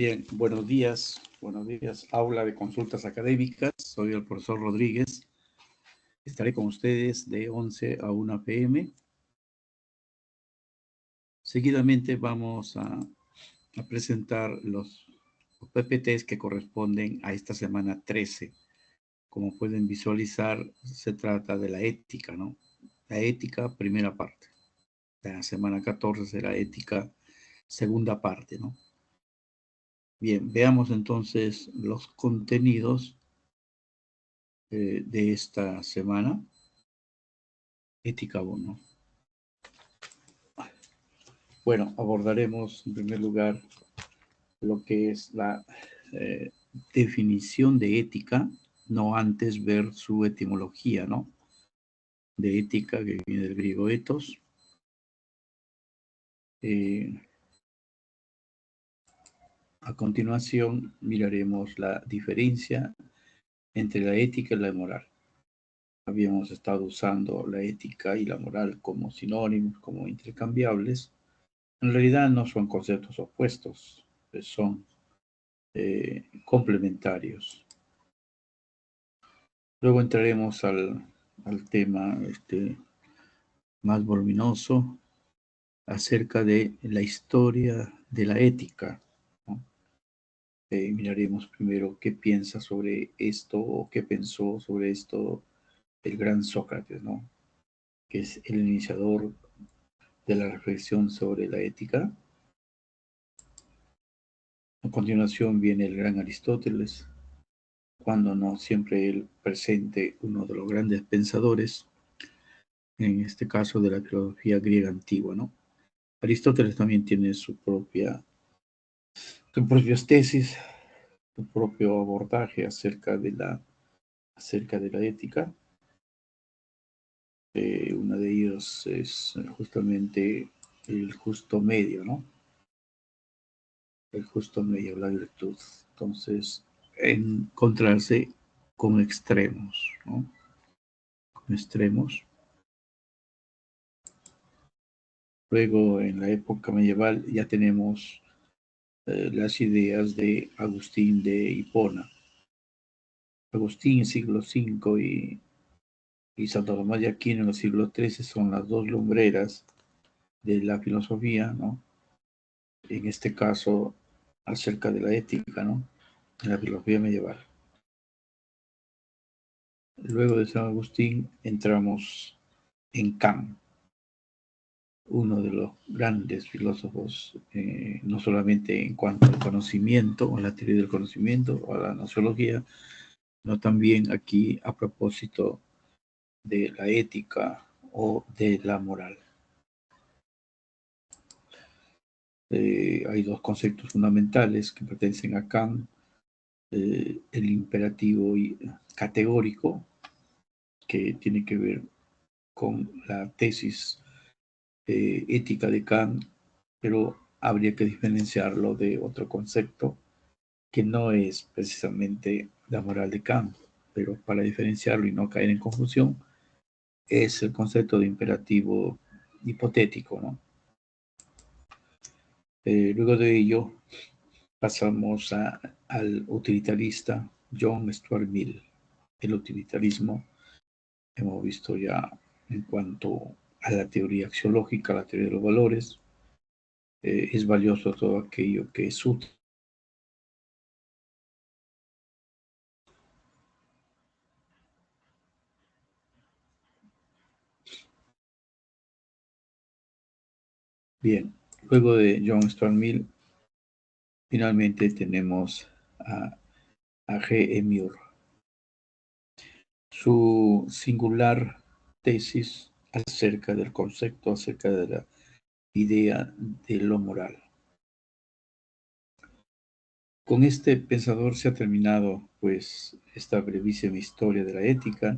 Bien, buenos días, aula de consultas académicas. Soy el profesor Rodríguez. Estaré con ustedes de 11 a 1 p.m. Seguidamente vamos a presentar los PPTs que corresponden a esta semana 13. Como pueden visualizar, se trata de la ética, ¿no? La ética, primera parte. La semana 14 será ética, segunda parte, ¿no? Bien, veamos entonces los contenidos de esta semana. Ética 1. Bueno, abordaremos en primer lugar lo que es la definición de ética, no antes ver su etimología, ¿no? De ética, que viene del griego ethos. A continuación miraremos la diferencia entre la ética y la moral. Habíamos estado usando la ética y la moral como sinónimos, como intercambiables. En realidad no son conceptos opuestos, son complementarios. Luego entraremos al tema más voluminoso acerca de la historia de la ética, ¿no? Miraremos primero qué piensa sobre esto o qué pensó sobre esto el gran Sócrates, ¿no? Que es el iniciador de la reflexión sobre la ética. A continuación viene el gran Aristóteles, cuando no siempre él presente uno de los grandes pensadores, en este caso de la filosofía griega antigua, ¿no? Aristóteles también tiene sus propias tesis, su propio abordaje acerca de la ética. Uno de ellos es justamente el justo medio, ¿no? El justo medio, la virtud. Entonces, encontrarse con extremos, ¿no? Con extremos. Luego, en la época medieval, ya tenemos las ideas de Agustín de Hipona. Agustín, siglo V, y Santo Tomás de Aquino en el siglo XIII son las dos lumbreras de la filosofía, ¿no? En este caso, acerca de la ética, ¿no? En la filosofía medieval. Luego de San Agustín entramos en Kant, uno de los grandes filósofos, no solamente en cuanto al conocimiento, a la teoría del conocimiento, o a la gnoseología, sino también aquí a propósito de la ética o de la moral. Hay dos conceptos fundamentales que pertenecen a Kant, el imperativo categórico, que tiene que ver con la tesis ética de Kant, pero habría que diferenciarlo de otro concepto que no es precisamente la moral de Kant, pero para diferenciarlo y no caer en confusión, es el concepto de imperativo hipotético, ¿no? Luego de ello pasamos al utilitarista John Stuart Mill. El utilitarismo, hemos visto ya en cuanto a la teoría axiológica, la teoría de los valores, es valioso todo aquello que es útil. Bien, luego de John Stuart Mill, finalmente tenemos a G. E. Muir. Su singular tesis acerca del concepto, acerca de la idea de lo moral. Con este pensador se ha terminado, pues, esta brevísima historia de la ética,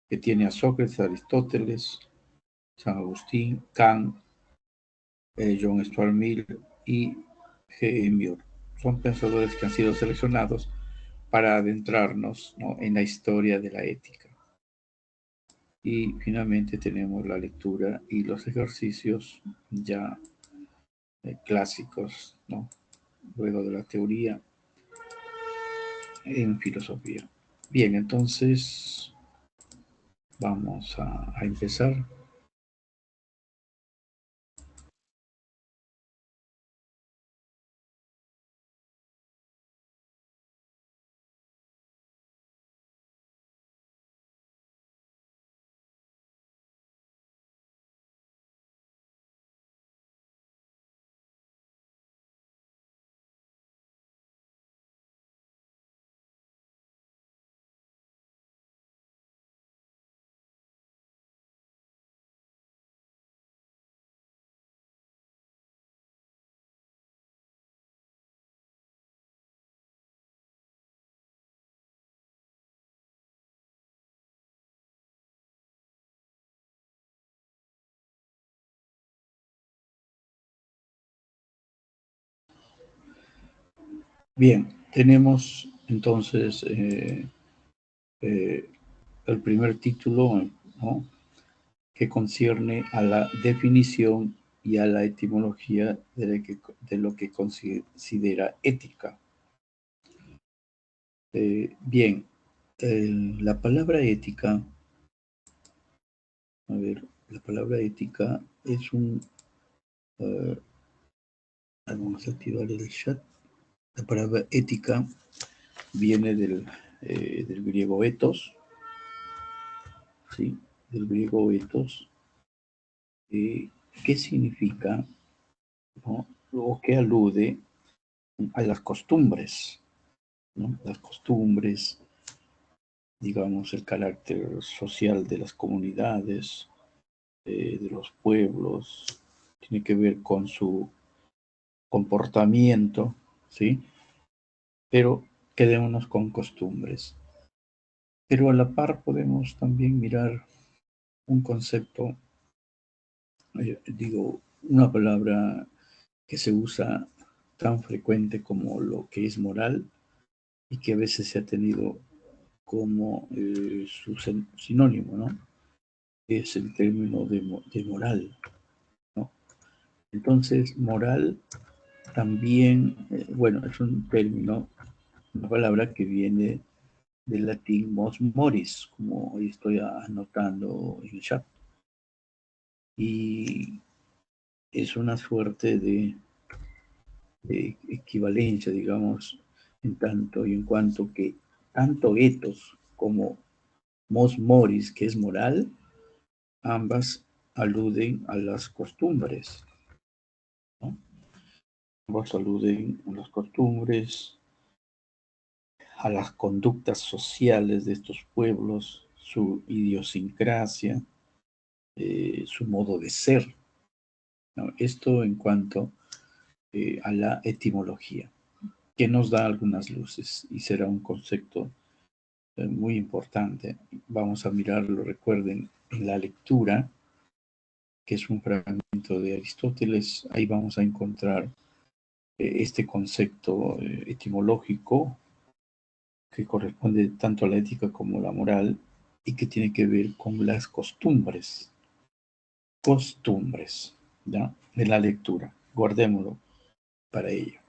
que tiene a Sócrates, Aristóteles, San Agustín, Kant, John Stuart Mill y G. E. Muir. Son pensadores que han sido seleccionados para adentrarnos, ¿no?, en la historia de la ética. Y finalmente tenemos la lectura y los ejercicios ya clásicos, ¿no?, luego de la teoría en filosofía. Bien, entonces vamos a empezar. Bien, tenemos entonces el primer título, ¿no?, que concierne a la definición y a la etimología de lo que considera ética. Bien, la palabra ética, a ver, la palabra ética es vamos a activar el chat. La palabra ética viene del griego ethos, ¿sí? Del griego ethos, ¿qué significa, ¿no?, o que alude a las costumbres, ¿no? Las costumbres, digamos, el carácter social de las comunidades, de los pueblos, tiene que ver con su comportamiento, ¿sí? Pero quedémonos con costumbres. Pero a la par podemos también mirar un concepto, digo, una palabra que se usa tan frecuente como lo que es moral y que a veces se ha tenido como su sinónimo, ¿no? Es el término de moral, ¿no? Entonces, moral también, bueno, es un término, una palabra que viene del latín mos moris, como estoy anotando en el chat. Y es una suerte de equivalencia, digamos, en tanto y en cuanto que tanto ethos como mos moris, que es moral, ambas aluden a las costumbres, ¿no? Ambas aluden a las costumbres, a las conductas sociales de estos pueblos, su idiosincrasia, su modo de ser, ¿no? Esto en cuanto a la etimología, que nos da algunas luces y será un concepto muy importante. Vamos a mirarlo, recuerden, en la lectura, que es un fragmento de Aristóteles. Ahí vamos a encontrar este concepto etimológico que corresponde tanto a la ética como a la moral y que tiene que ver con las costumbres. Costumbres, ¿ya? De la lectura. Guardémoslo para ello.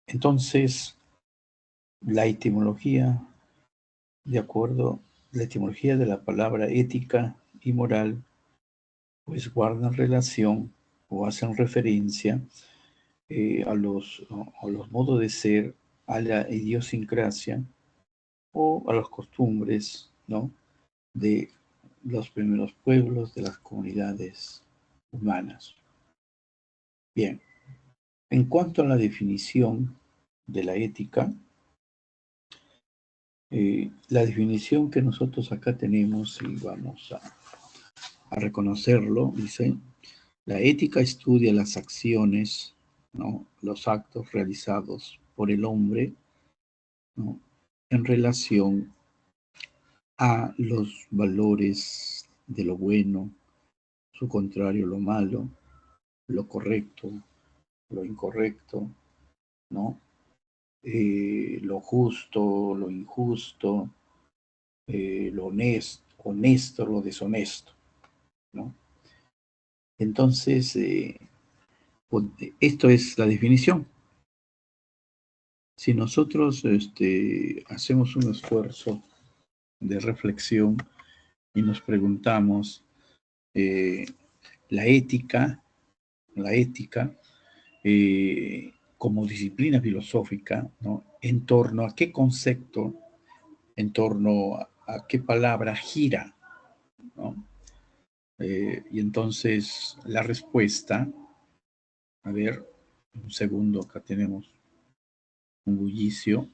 Entonces, la etimología, de acuerdo, la etimología de la palabra ética y moral, pues guardan relación o hacen referencia a los modos de ser, a la idiosincrasia o a las costumbres, ¿no?, de los primeros pueblos, de las comunidades humanas. Bien, en cuanto a la definición de la ética, la definición que nosotros acá tenemos, y vamos a reconocerlo, dice: la ética estudia las acciones, ¿no?, los actos realizados por el hombre, ¿no?, en relación a los valores de lo bueno, su contrario, lo malo, lo correcto, lo incorrecto, ¿no? Lo justo, lo injusto, lo honesto, lo deshonesto, ¿no? Entonces, Esto es la definición. Si nosotros hacemos un esfuerzo de reflexión y nos preguntamos eh, la ética, como disciplina filosófica, ¿no? En torno a qué concepto, en torno a qué palabra gira, ¿no? Y entonces la respuesta, a ver, un segundo, acá tenemos un bullicio.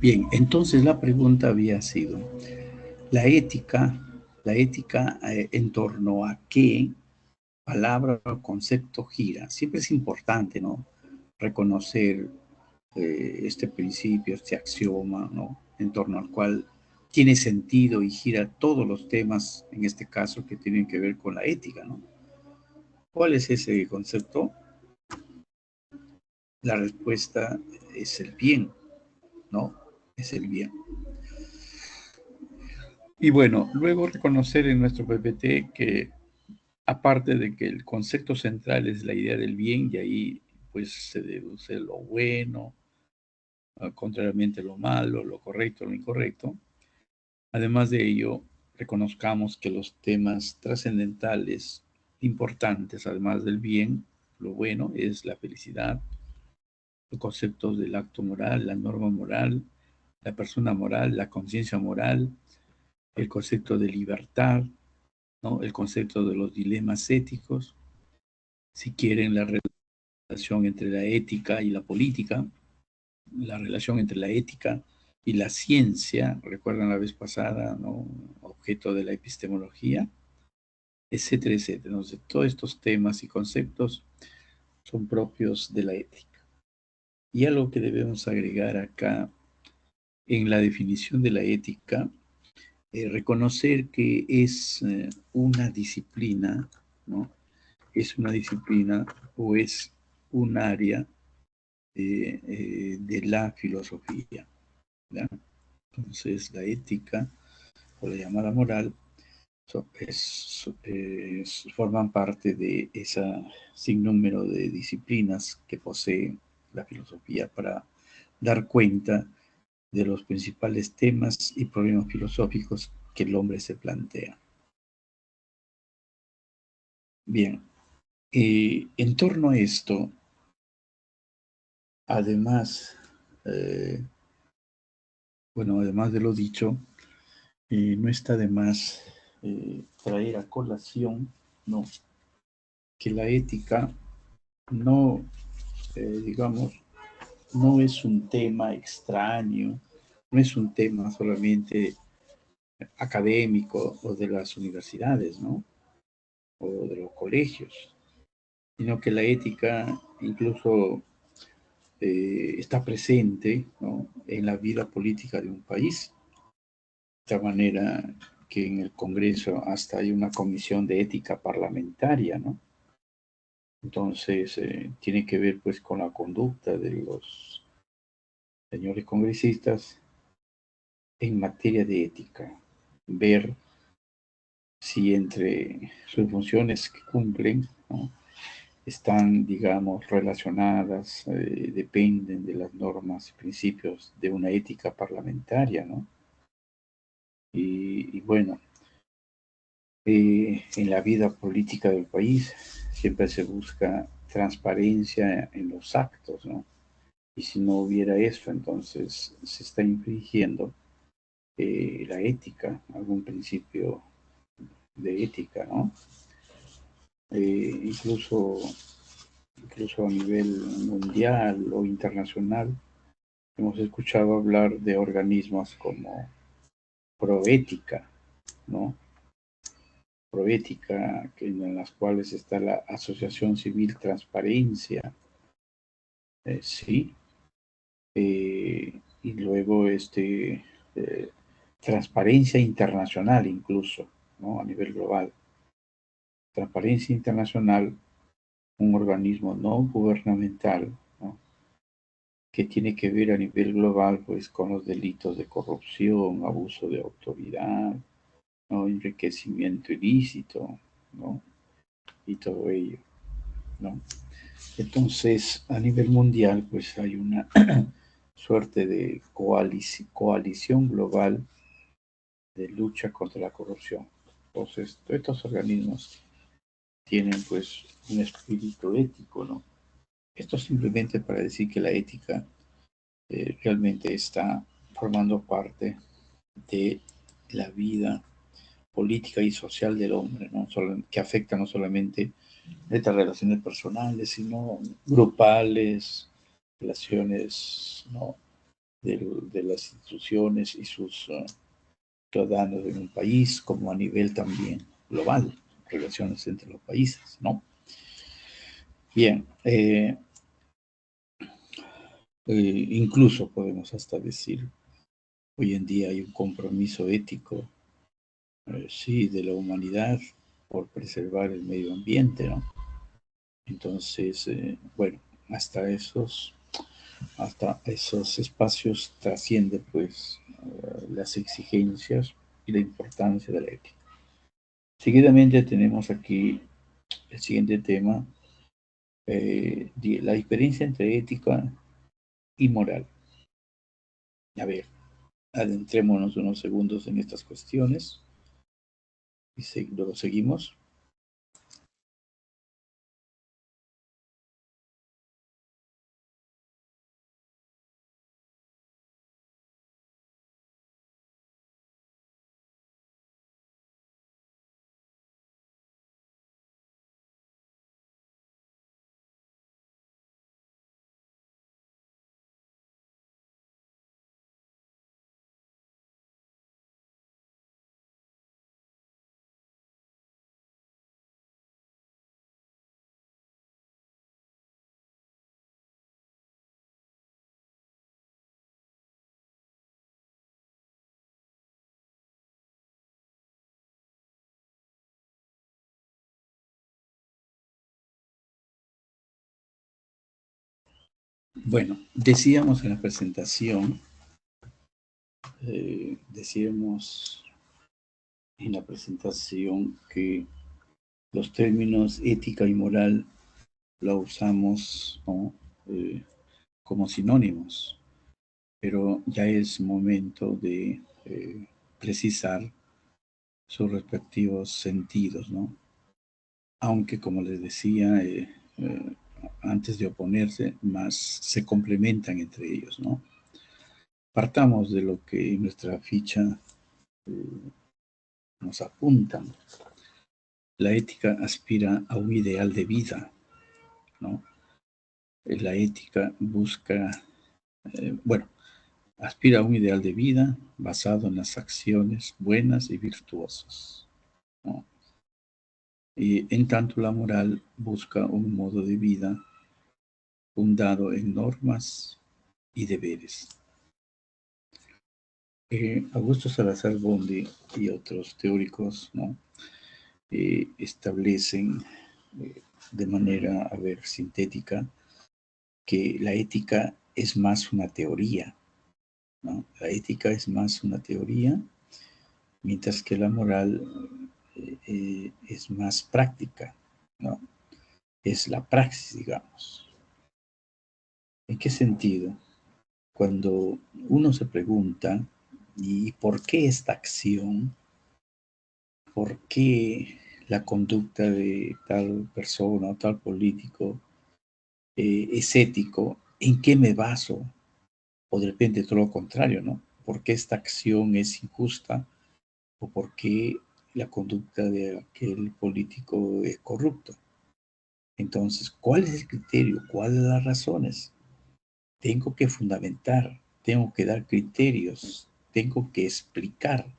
Bien, entonces la pregunta había sido, la ética, en torno a qué palabra o concepto gira. Siempre es importante, ¿no? Reconocer este principio, este axioma, ¿no? En torno al cual tiene sentido y gira todos los temas, en este caso, que tienen que ver con la ética, ¿no? ¿Cuál es ese concepto? La respuesta es el bien, ¿no? Es el bien. Y bueno, luego reconocer en nuestro PPT que aparte de que el concepto central es la idea del bien y ahí pues se deduce lo bueno, contrariamente lo malo, lo correcto, lo incorrecto. Además de ello, reconozcamos que los temas trascendentales importantes, además del bien, lo bueno, es la felicidad, los conceptos del acto moral, la norma moral, la persona moral, la conciencia moral, el concepto de libertad, ¿no? El concepto de los dilemas éticos, si quieren, la relación entre la ética y la política, la relación entre la ética y la ciencia, recuerdan la vez pasada, ¿no? Objeto de la epistemología, etcétera, etcétera. Entonces, todos estos temas y conceptos son propios de la ética. Y algo que debemos agregar acá en la definición de la ética, reconocer que es una disciplina, ¿no? Es una disciplina o es un área de la filosofía, ¿ya? Entonces, la ética o la llamada moral forman parte de esa sinnúmero de disciplinas que posee la filosofía para dar cuenta de los principales temas y problemas filosóficos que el hombre se plantea. Bien, en torno a esto, además, eh, bueno, además de lo dicho, no está de más traer a colación, ¿no? Que la ética no, digamos, no es un tema extraño, no es un tema solamente académico o de las universidades, ¿no? O de los colegios, sino que la ética incluso está presente, ¿no? En la vida política de un país. De tal manera que en el Congreso hasta hay una comisión de ética parlamentaria, ¿no? Entonces, tiene que ver pues con la conducta de los señores congresistas en materia de ética. Ver si entre sus funciones que cumplen, ¿no? Están, digamos, relacionadas, dependen de las normas y principios de una ética parlamentaria, ¿no? Y bueno, en la vida política del país siempre se busca transparencia en los actos, ¿no? Y si no hubiera eso, entonces se está infringiendo la ética, algún principio de ética, ¿no? Incluso, incluso a nivel mundial o internacional, hemos escuchado hablar de organismos como Proética, ¿no? Proética, en las cuales está la Asociación Civil Transparencia, sí, y luego transparencia internacional incluso, ¿no? A nivel global. Transparencia internacional, un organismo no gubernamental, ¿no? Que tiene que ver a nivel global pues con los delitos de corrupción, abuso de autoridad, ¿no? Enriquecimiento ilícito, ¿no? Y todo ello, ¿no? Entonces, a nivel mundial, pues hay una suerte de coalición global de lucha contra la corrupción. Entonces, estos organismos tienen pues un espíritu ético, ¿no? Esto simplemente para decir que la ética realmente está formando parte de la vida política y social del hombre, ¿no? Que afecta no solamente estas relaciones personales, sino grupales, relaciones, ¿no? de las instituciones y sus ciudadanos en un país, como a nivel también global, relaciones entre los países, ¿no? Bien, incluso podemos hasta decir, hoy en día hay un compromiso ético, sí, de la humanidad por preservar el medio ambiente, ¿no? Entonces, bueno, hasta esos espacios trasciende pues las exigencias y la importancia de la ética. Seguidamente tenemos aquí el siguiente tema, la diferencia entre ética y moral. A ver, adentrémonos unos segundos en estas cuestiones y luego seguimos. Bueno, decíamos en la presentación, decíamos en la presentación que los términos ética y moral lo usamos, ¿no? Como sinónimos, pero ya es momento de precisar sus respectivos sentidos, ¿no? Aunque, como les decía, antes de oponerse, más se complementan entre ellos, ¿no? Partamos de lo que nuestra ficha nos apunta. La ética aspira a un ideal de vida, ¿no? La ética busca, bueno, aspira a un ideal de vida basado en las acciones buenas y virtuosas, ¿no? Y en tanto la moral busca un modo de vida fundado en normas y deberes. Augusto Salazar Bondy y otros teóricos, ¿no? Establecen de manera, a ver, sintética, que la ética es más una teoría, ¿no? La ética es más una teoría, mientras que la moral es más práctica, ¿no? Es la praxis, digamos. ¿En qué sentido? Cuando uno se pregunta, ¿y por qué esta acción? ¿Por qué la conducta de tal persona o tal político es ético? ¿En qué me baso? O de repente todo lo contrario, ¿no? ¿Por qué esta acción es injusta? ¿O por qué la conducta de aquel político es corrupto? Entonces, ¿cuál es el criterio? ¿Cuáles son las razones? Tengo que fundamentar, tengo que dar criterios, tengo que explicar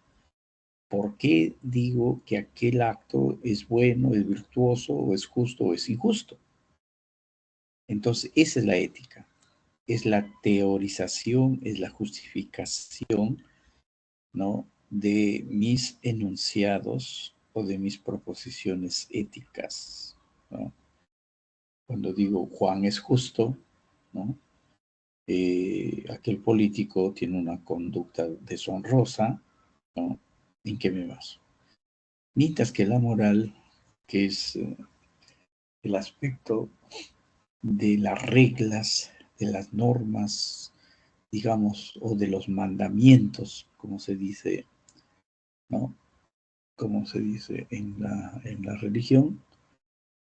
por qué digo que aquel acto es bueno, es virtuoso, o es justo, o es injusto. Entonces, esa es la ética, es la teorización, es la justificación ¿no?, de mis enunciados o de mis proposiciones éticas, ¿no? Cuando digo Juan es justo, ¿no?, aquel político tiene una conducta deshonrosa, ¿no?, ¿en qué me baso? Mientras que la moral, que es el aspecto de las reglas, de las normas, digamos, o de los mandamientos, como se dice, ¿no?, como se dice en la religión.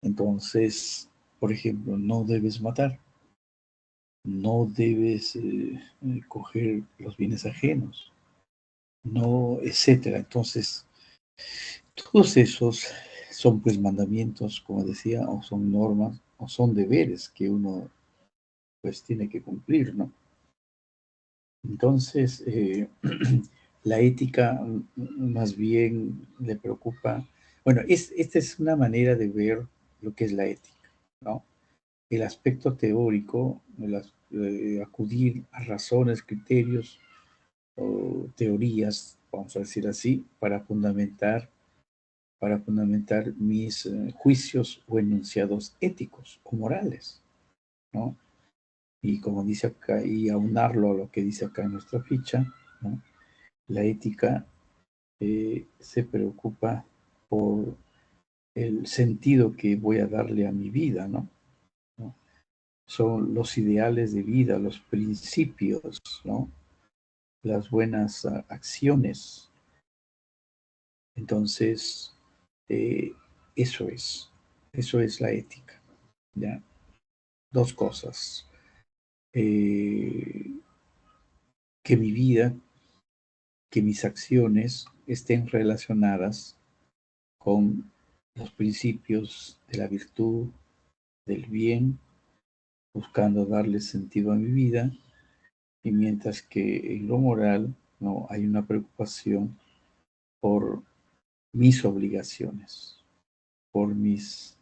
Entonces, por ejemplo, no debes matar, no debes coger los bienes ajenos, no, etcétera. Entonces, todos esos son pues mandamientos, como decía, o son normas, o son deberes que uno pues tiene que cumplir, ¿no? Entonces, la ética más bien le preocupa, bueno, esta es una manera de ver lo que es la ética, ¿no? El aspecto teórico, acudir a razones, criterios o teorías, vamos a decir así, para fundamentar mis juicios o enunciados éticos o morales, ¿no? Y como dice acá, y aunarlo a lo que dice acá en nuestra ficha, ¿no?, la ética se preocupa por el sentido que voy a darle a mi vida, ¿no? ¿No? Son los ideales de vida, los principios, ¿no?, las buenas acciones. Entonces, eh, eso es la ética, ¿ya? Dos cosas. Eh, que mi vida, que mis acciones estén relacionadas con los principios de la virtud, del bien, buscando darle sentido a mi vida, y mientras que en lo moral no hay una preocupación por mis obligaciones, por mis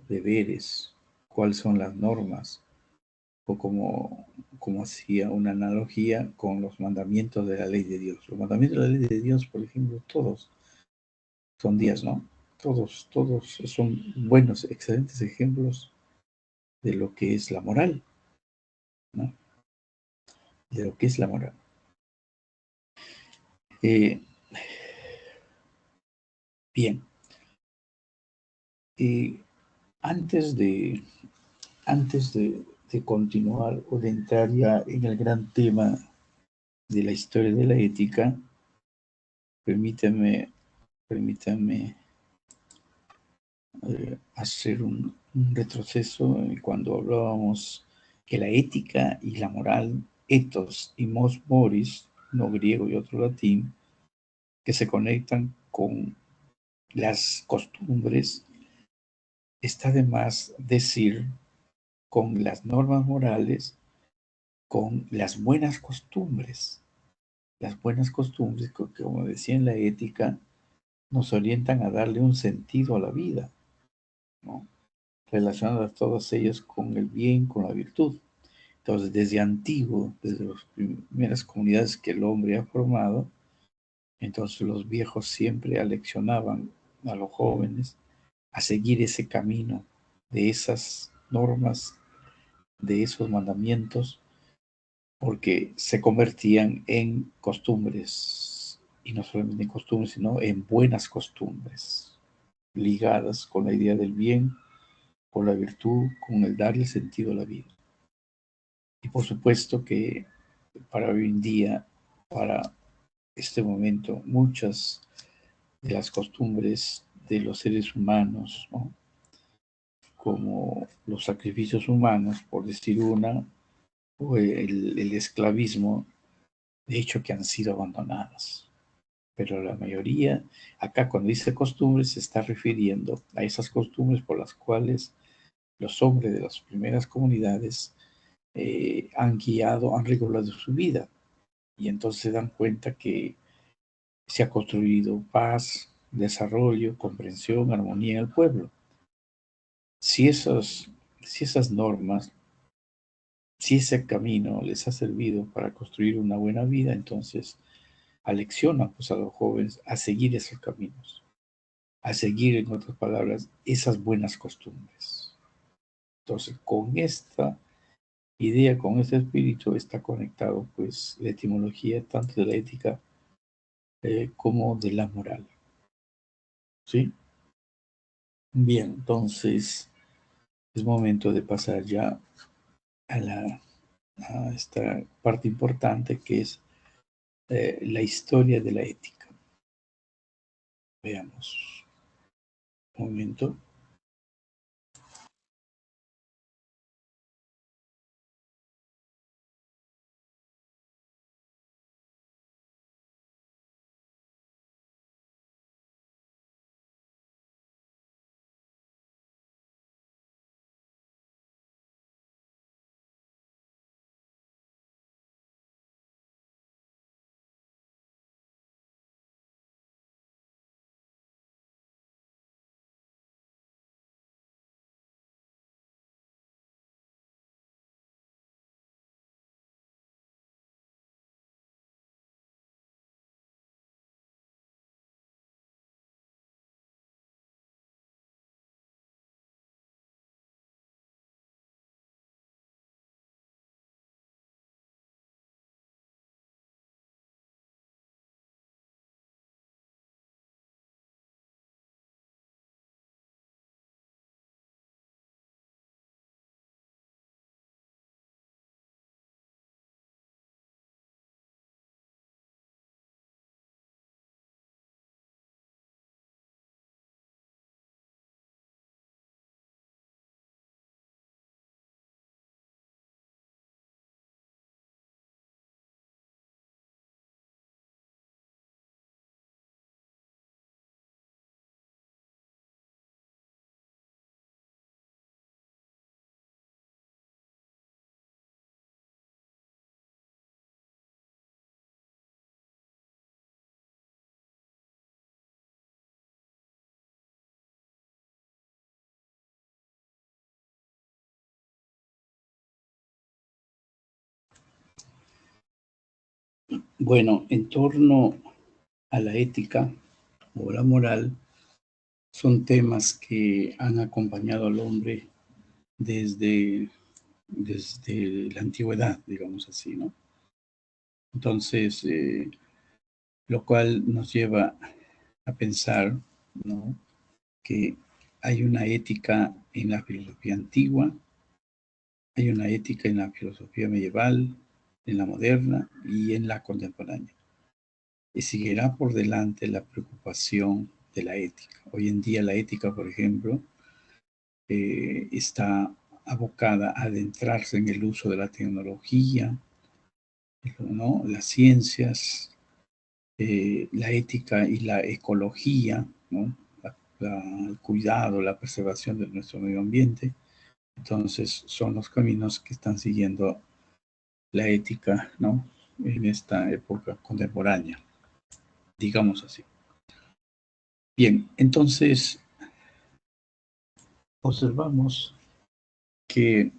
deberes, cuáles son las normas, o como hacía una analogía con los mandamientos de la ley de Dios. Los mandamientos de la ley de Dios, por ejemplo, todos son 10, ¿no? Todos son buenos, excelentes ejemplos de lo que es la moral, ¿no? De lo que es la moral. Eh, bien, eh, antes de, antes de continuar o de entrar ya en el gran tema de la historia de la ética, permítame hacer un retroceso cuando hablábamos que la ética y la moral, ethos y mos moris, uno griego y otro latín, que se conectan con las costumbres, está de más decir con las normas morales, con las buenas costumbres. Las buenas costumbres, que, como decía en la ética, nos orientan a darle un sentido a la vida, ¿no?, relacionadas todas ellas con el bien, con la virtud. Entonces, desde antiguo, desde las primeras comunidades que el hombre ha formado, entonces los viejos siempre aleccionaban a los jóvenes a seguir ese camino de esas normas, de esos mandamientos, porque se convertían en costumbres, y no solamente en costumbres, sino en buenas costumbres, ligadas con la idea del bien, con la virtud, con el darle sentido a la vida. Y por supuesto que para hoy en día, para este momento, muchas de las costumbres de los seres humanos, ¿no?, como los sacrificios humanos, por decir una, o el esclavismo, de hecho que han sido abandonadas. Pero la mayoría, acá cuando dice costumbres, se está refiriendo a esas costumbres por las cuales los hombres de las primeras comunidades han guiado, han regulado su vida. Y entonces se dan cuenta que se ha construido paz, desarrollo, comprensión, armonía en el pueblo. Si esas normas, si ese camino les ha servido para construir una buena vida, entonces alecciona pues, a los jóvenes a seguir esos caminos, a seguir, en otras palabras, esas buenas costumbres. Entonces, con esta idea, con este espíritu, está conectado pues la etimología tanto de la ética como de la moral. ¿Sí? Bien, entonces es momento de pasar ya a esta parte importante que es la historia de la ética. Veamos. Un momento. Bueno, en torno a la ética o la moral, son temas que han acompañado al hombre desde, desde la antigüedad, digamos así, ¿no? Entonces, lo cual nos lleva a pensar, ¿no?, que hay una ética en la filosofía antigua, hay una ética en la filosofía medieval, en la moderna y en la contemporánea. Y seguirá por delante la preocupación de la ética. Hoy en día la ética, por ejemplo, está abocada a adentrarse en el uso de la tecnología, ¿no?, las ciencias, la ética y la ecología, ¿no?, el cuidado, la preservación de nuestro medio ambiente. Entonces, son los caminos que están siguiendo la ética, ¿no?, en esta época contemporánea, digamos así. Bien, entonces observamos que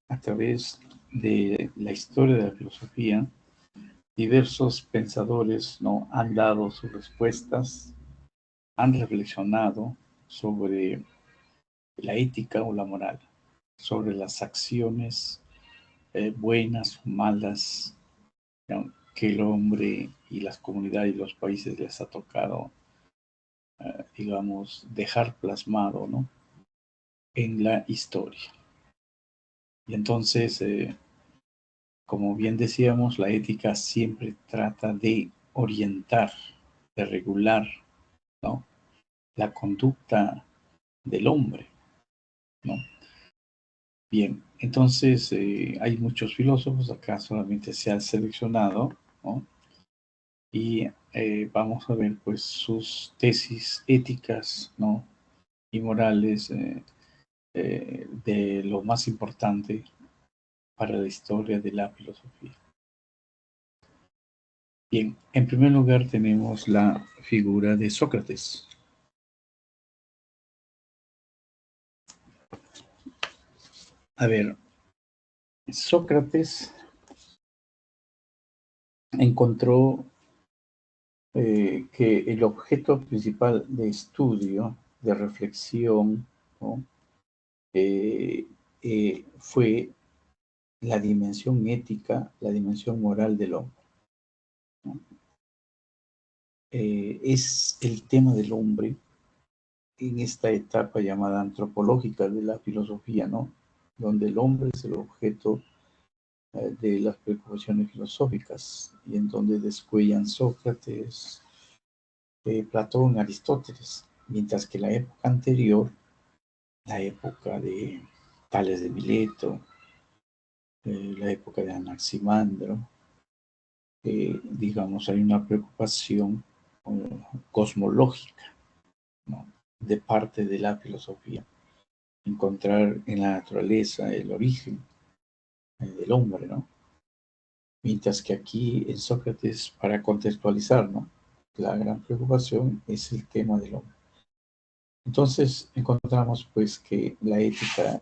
a través de la historia de la filosofía, diversos pensadores, ¿no?, han dado sus respuestas, han reflexionado sobre la ética o la moral, sobre las acciones buenas o malas, ¿no?, que el hombre y las comunidades y los países les ha tocado, digamos, dejar plasmado, ¿no?, en la historia. Y entonces, como bien decíamos, la ética siempre trata de orientar, de regular, ¿no?, la conducta del hombre, ¿no? Bien, entonces hay muchos filósofos, acá solamente se han seleccionado, ¿no?, y vamos a ver pues sus tesis éticas, ¿no?, y morales de lo más importante para la historia de la filosofía. Bien, en primer lugar tenemos la figura de Sócrates. A ver, Sócrates encontró que el objeto principal de estudio, de reflexión, ¿no? Fue la dimensión ética, la dimensión moral del hombre, ¿no? Es el tema del hombre en esta etapa llamada antropológica de la filosofía, ¿no? Donde el hombre es el objeto de las preocupaciones filosóficas y en donde descuellan Sócrates, Platón, Aristóteles, mientras que la época anterior, la época de Tales de Mileto, la época de Anaximandro, digamos, hay una preocupación cosmológica, ¿no? De parte de la filosofía, encontrar en la naturaleza el origen del hombre, ¿no? Mientras que aquí en Sócrates, para contextualizar, ¿no? La gran preocupación es el tema del hombre. Entonces encontramos pues que la ética,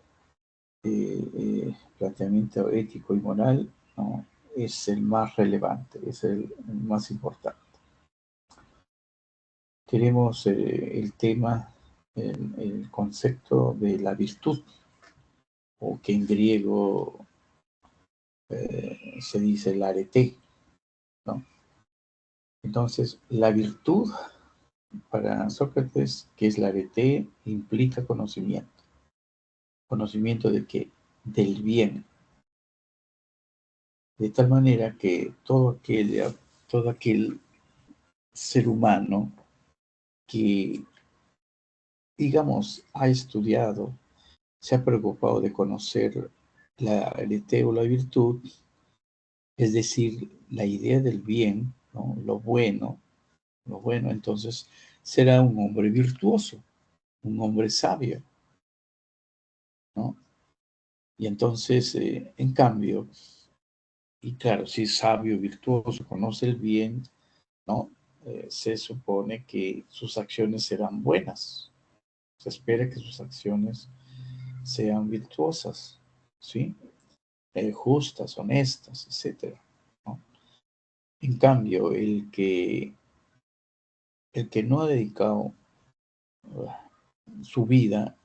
planteamiento ético y moral, ¿no? Es el más relevante, es el más importante. Tenemos el tema, el concepto de la virtud, o que en griego se dice el arete, ¿no? Entonces, la virtud para Sócrates, que es la arete, implica conocimiento. ¿Conocimiento de qué? Del bien. De tal manera que todo aquel ser humano que, digamos, ha estudiado, se ha preocupado de conocer la arete o la virtud, es decir, la idea del bien, ¿no? Lo bueno, entonces será un hombre virtuoso, un hombre sabio, ¿no? Y entonces, en cambio, y claro, si es sabio, virtuoso, conoce el bien, ¿no? Se supone que sus acciones serán buenas. Se espera que sus acciones sean virtuosas, ¿sí? Justas, honestas, etcétera, ¿no? En cambio, el que no ha dedicado su vida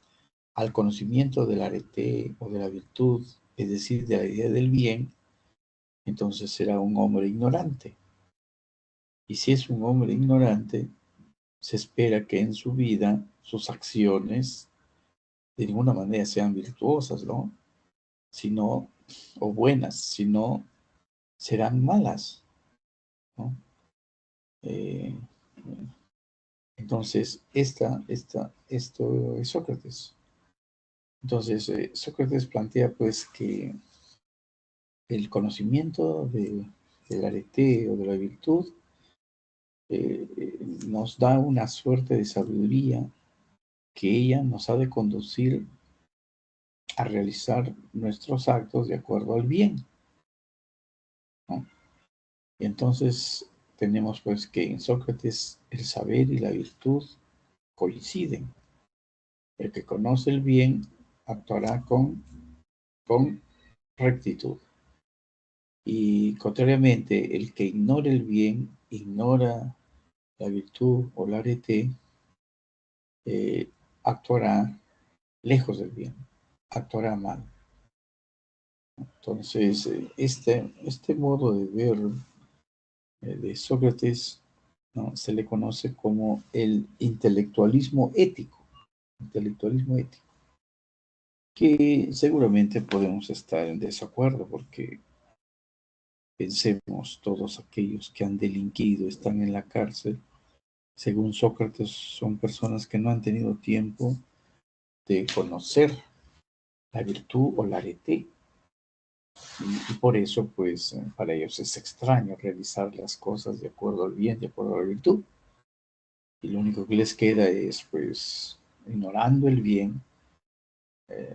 al conocimiento del arete o de la virtud, es decir, de la idea del bien, entonces será un hombre ignorante. Y si es un hombre ignorante, se espera que en su vida sus acciones de ninguna manera sean virtuosas, ¿no? Sino, o buenas, sino serán malas, ¿no? Eh, entonces, esto es Sócrates. Entonces, Sócrates plantea pues que el conocimiento del arete o de la virtud nos da una suerte de sabiduría que ella nos ha de conducir a realizar nuestros actos de acuerdo al bien, ¿no? Y entonces tenemos pues que en Sócrates el saber y la virtud coinciden. El que conoce el bien actuará con rectitud. Y contrariamente, el que ignora el bien, ignora la virtud o la arete, actuará lejos del bien, actuará mal. Entonces, este modo de ver de Sócrates, ¿no? Se le conoce como el intelectualismo ético, que seguramente podemos estar en desacuerdo porque pensemos todos aquellos que han delinquido, están en la cárcel, según Sócrates son personas que no han tenido tiempo de conocer la virtud o la arete. Y por eso, pues, para ellos es extraño realizar las cosas de acuerdo al bien, de acuerdo a la virtud. Y lo único que les queda es, pues, ignorando el bien,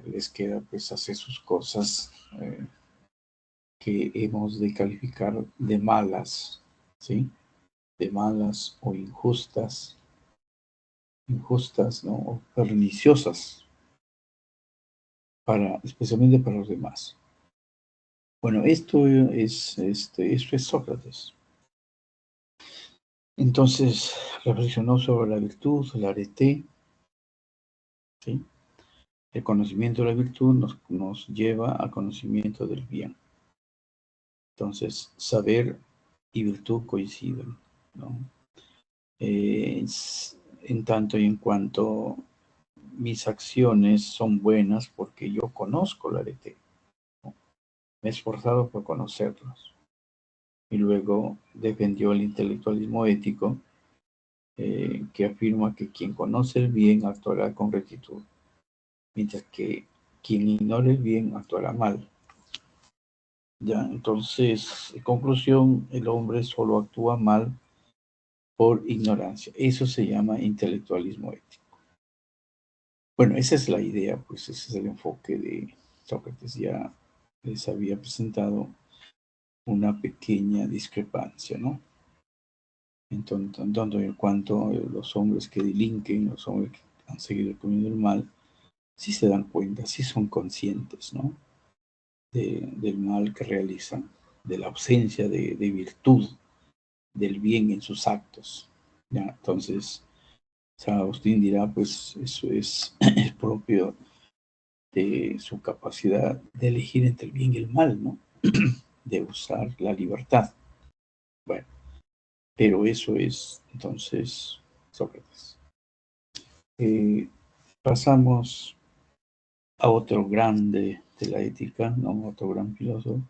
les queda, pues, hacer sus cosas que hemos de calificar de malas, ¿sí? De malas o injustas, ¿no? O perniciosas, especialmente para los demás. Bueno, esto es Sócrates. Entonces, reflexionó sobre la virtud, la arete, ¿sí? El conocimiento de la virtud nos lleva al conocimiento del bien. Entonces, saber y virtud coinciden, ¿no? En tanto y en cuanto mis acciones son buenas porque yo conozco la arete, ¿no? Me he esforzado por conocerlos. Y luego defendió el intelectualismo ético, que afirma que quien conoce el bien actuará con rectitud, mientras que quien ignore el bien actuará mal. Ya, entonces, en conclusión, el hombre solo actúa mal por ignorancia. Eso se llama intelectualismo ético. Bueno, esa es la idea, pues ese es el enfoque de Sócrates. Ya les había presentado una pequeña discrepancia, ¿no? Entonces, en cuanto los hombres que delinquen, los hombres que han seguido comiendo el mal, sí se dan cuenta, sí son conscientes, ¿no? Del mal que realizan, de la ausencia de virtud, del bien en sus actos. ¿Ya? Entonces, San Agustín dirá, pues eso es, es propio de su capacidad de elegir entre el bien y el mal, ¿no? De usar la libertad. Bueno, pero eso es entonces Sócrates. Pasamos a otro grande de la ética, ¿no? Otro gran filósofo,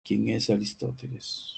quien es Aristóteles.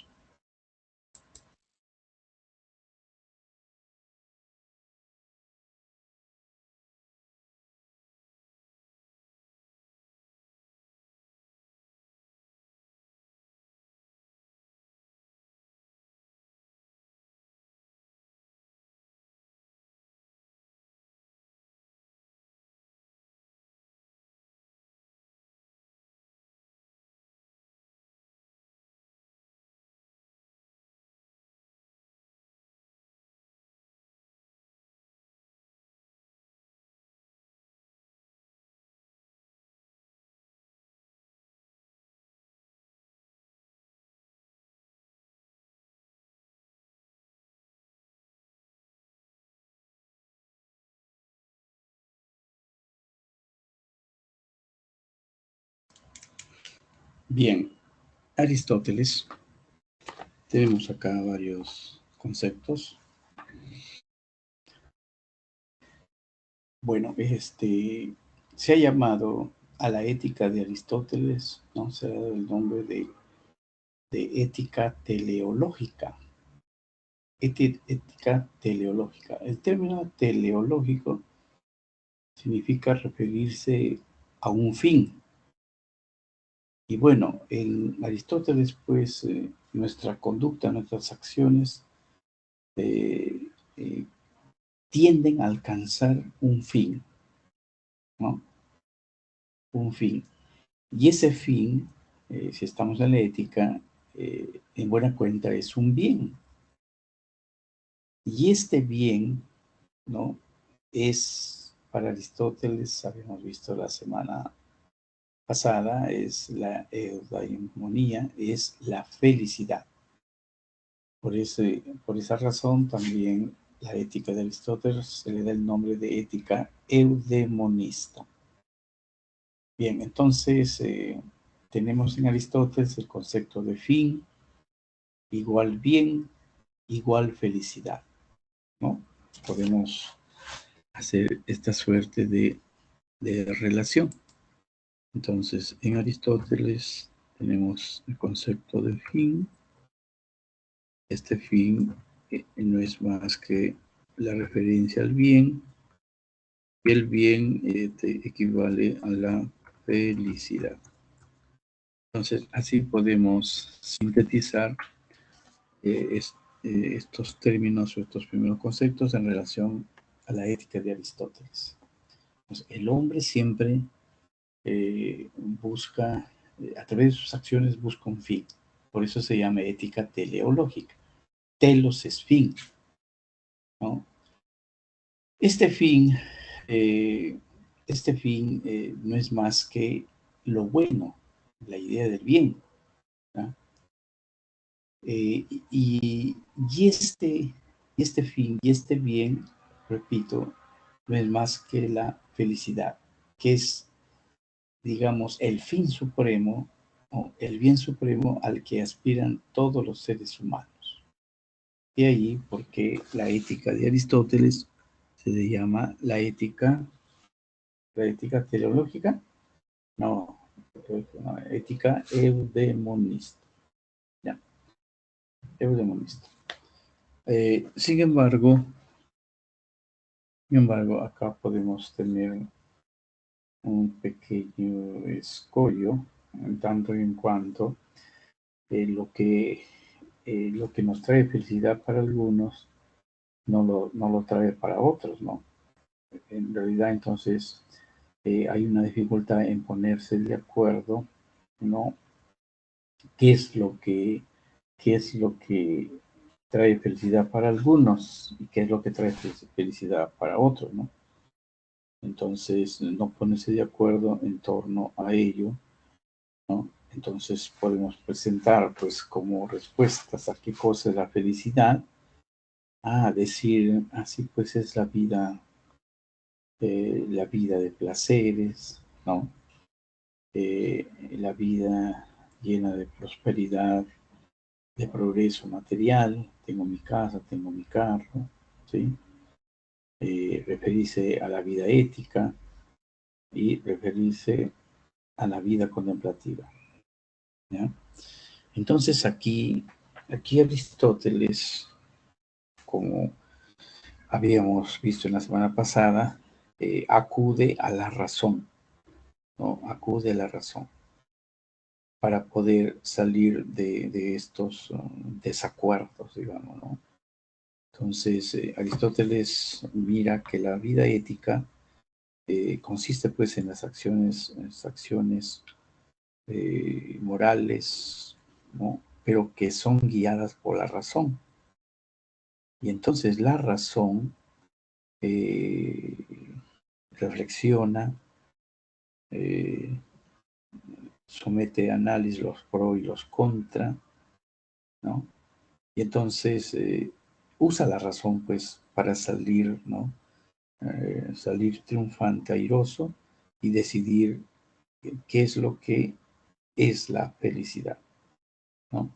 Bien, Aristóteles, tenemos acá varios conceptos. Bueno, se ha llamado a la ética de Aristóteles, ¿no? Se ha dado el nombre de ética teleológica. Ética teleológica. El término teleológico significa referirse a un fin. Y bueno, en Aristóteles, pues, nuestra conducta, nuestras acciones eh, eh, tienden a alcanzar un fin, ¿no? Un fin. Y ese fin, si estamos en la ética, en buena cuenta es un bien. Y este bien, ¿no? Es, para Aristóteles, habíamos visto la semana pasada, es la eudaimonía, es la felicidad. Por esa razón también la ética de Aristóteles se le da el nombre de ética eudemonista. Bien, entonces tenemos en Aristóteles el concepto de fin, igual bien, igual felicidad, ¿no? Podemos hacer esta suerte de relación. Entonces, en Aristóteles tenemos el concepto de fin. Este fin no es más que la referencia al bien, y el bien equivale a la felicidad. Entonces, así podemos sintetizar eh, es, estos términos o estos primeros conceptos en relación a la ética de Aristóteles. Entonces, el hombre siempre busca, a través de sus acciones, busca un fin. Por eso se llama ética teleológica. Telos es fin, ¿no? Este fin, eh, no es más que lo bueno, la idea del bien, ¿no? Y este este fin y este bien, repito, no es más que la felicidad, que es, digamos, el fin supremo o el bien supremo al que aspiran todos los seres humanos. De ahí porque la ética de Aristóteles se le llama la ética teleológica, no, ética eudemonista. Ya, eudemonista. Sin embargo, acá podemos tener un pequeño escollo, en tanto y en cuanto lo que nos trae felicidad para algunos no lo trae para otros, ¿no? En realidad, entonces, hay una dificultad en ponerse de acuerdo, ¿no? ¿Qué es qué es lo que trae felicidad para algunos y qué es lo que trae felicidad para otros, ¿no? Entonces, no ponerse de acuerdo en torno a ello, ¿no? Entonces podemos presentar pues como respuestas a qué cosa es la felicidad, a decir, así pues es la vida de placeres, ¿no? La vida llena de prosperidad, de progreso material, tengo mi casa, tengo mi carro, ¿sí? Referirse a la vida ética y referirse a la vida contemplativa, ¿ya? Entonces aquí Aristóteles, como habíamos visto en la semana pasada, acude a la razón, ¿no? Acude a la razón para poder salir de estos desacuerdos, digamos, ¿no? Entonces, Aristóteles mira que la vida ética consiste pues en las acciones morales, ¿no? Pero que son guiadas por la razón. Y entonces la razón eh, reflexiona, eh, somete a análisis los pro y los contra, ¿no? Y entonces usa la razón pues para salir, ¿no? Salir triunfante, airoso y decidir qué es lo que es la felicidad, ¿no?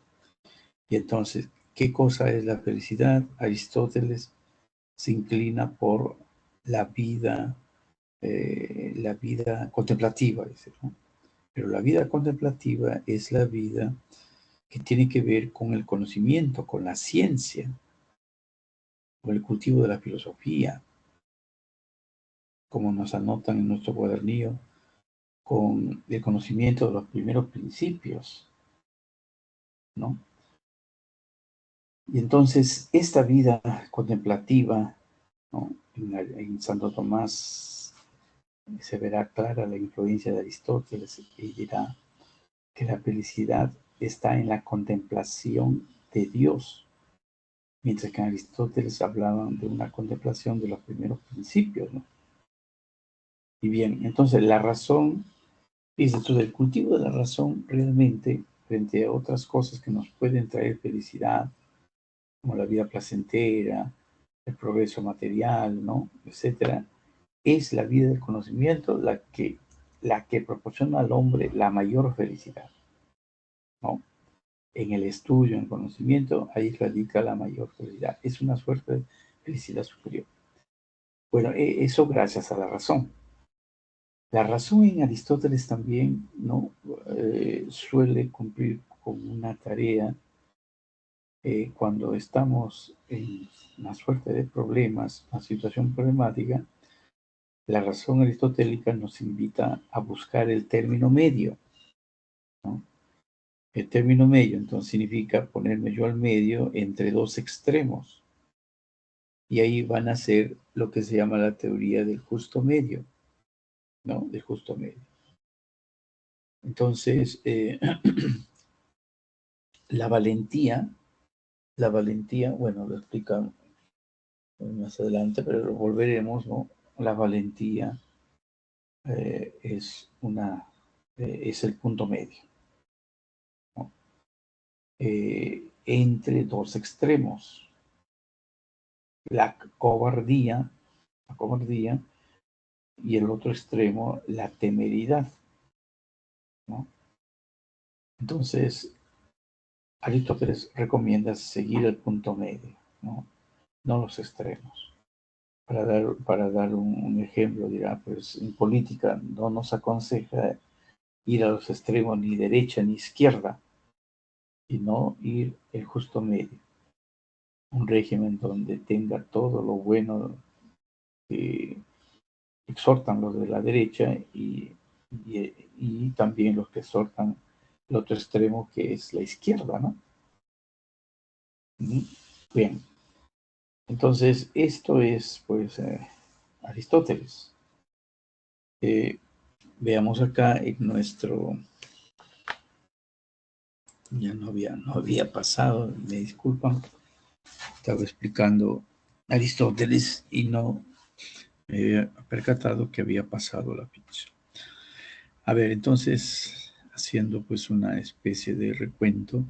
Y entonces, ¿qué cosa es la felicidad? Aristóteles se inclina por la vida contemplativa, dice, ¿no? Pero la vida contemplativa es la vida que tiene que ver con el conocimiento, con la ciencia, con el cultivo de la filosofía, como nos anotan en nuestro cuadernillo, con el conocimiento de los primeros principios, ¿no? Y entonces esta vida contemplativa, ¿no? En Santo Tomás se verá clara la influencia de Aristóteles y dirá que la felicidad está en la contemplación de Dios, mientras que en Aristóteles hablaban de una contemplación de los primeros principios, ¿no? Y bien, entonces la razón, fíjese tú, el cultivo de la razón realmente, frente a otras cosas que nos pueden traer felicidad, como la vida placentera, el progreso material, ¿no? Etcétera, es la vida del conocimiento la que proporciona al hombre la mayor felicidad, ¿no? En el estudio, en el conocimiento, ahí radica la mayor felicidad. Es una suerte de felicidad superior. Bueno, eso gracias a la razón. La razón en Aristóteles también, ¿no? Suele cumplir con una tarea cuando estamos en una suerte de problemas, una situación problemática. La razón aristotélica nos invita a buscar el término medio, ¿no? El término medio, entonces, significa ponerme yo al medio entre dos extremos. Y ahí van a ser lo que se llama la teoría del justo medio, ¿no? Del justo medio. Entonces, la valentía, bueno, lo explica más adelante, pero lo volveremos, ¿no? La valentía es es el punto medio, ¿no? Entre dos extremos. la cobardía, y el otro extremo, la temeridad, ¿no? Entonces, Aristóteles recomienda seguir el punto medio, ¿no? No los extremos. Para dar un ejemplo, dirá, pues en política no nos aconseja ir a los extremos ni derecha ni izquierda, sino ir el justo medio. Un régimen donde tenga todo lo bueno que exhortan los de la derecha y también los que exhortan el otro extremo que es la izquierda, ¿no? Bien, entonces esto es pues Aristóteles. Veamos acá en nuestro, ya no había pasado, me disculpan, estaba explicando Aristóteles y no me había percatado que había pasado la ficha. A ver, entonces, haciendo pues una especie de recuento,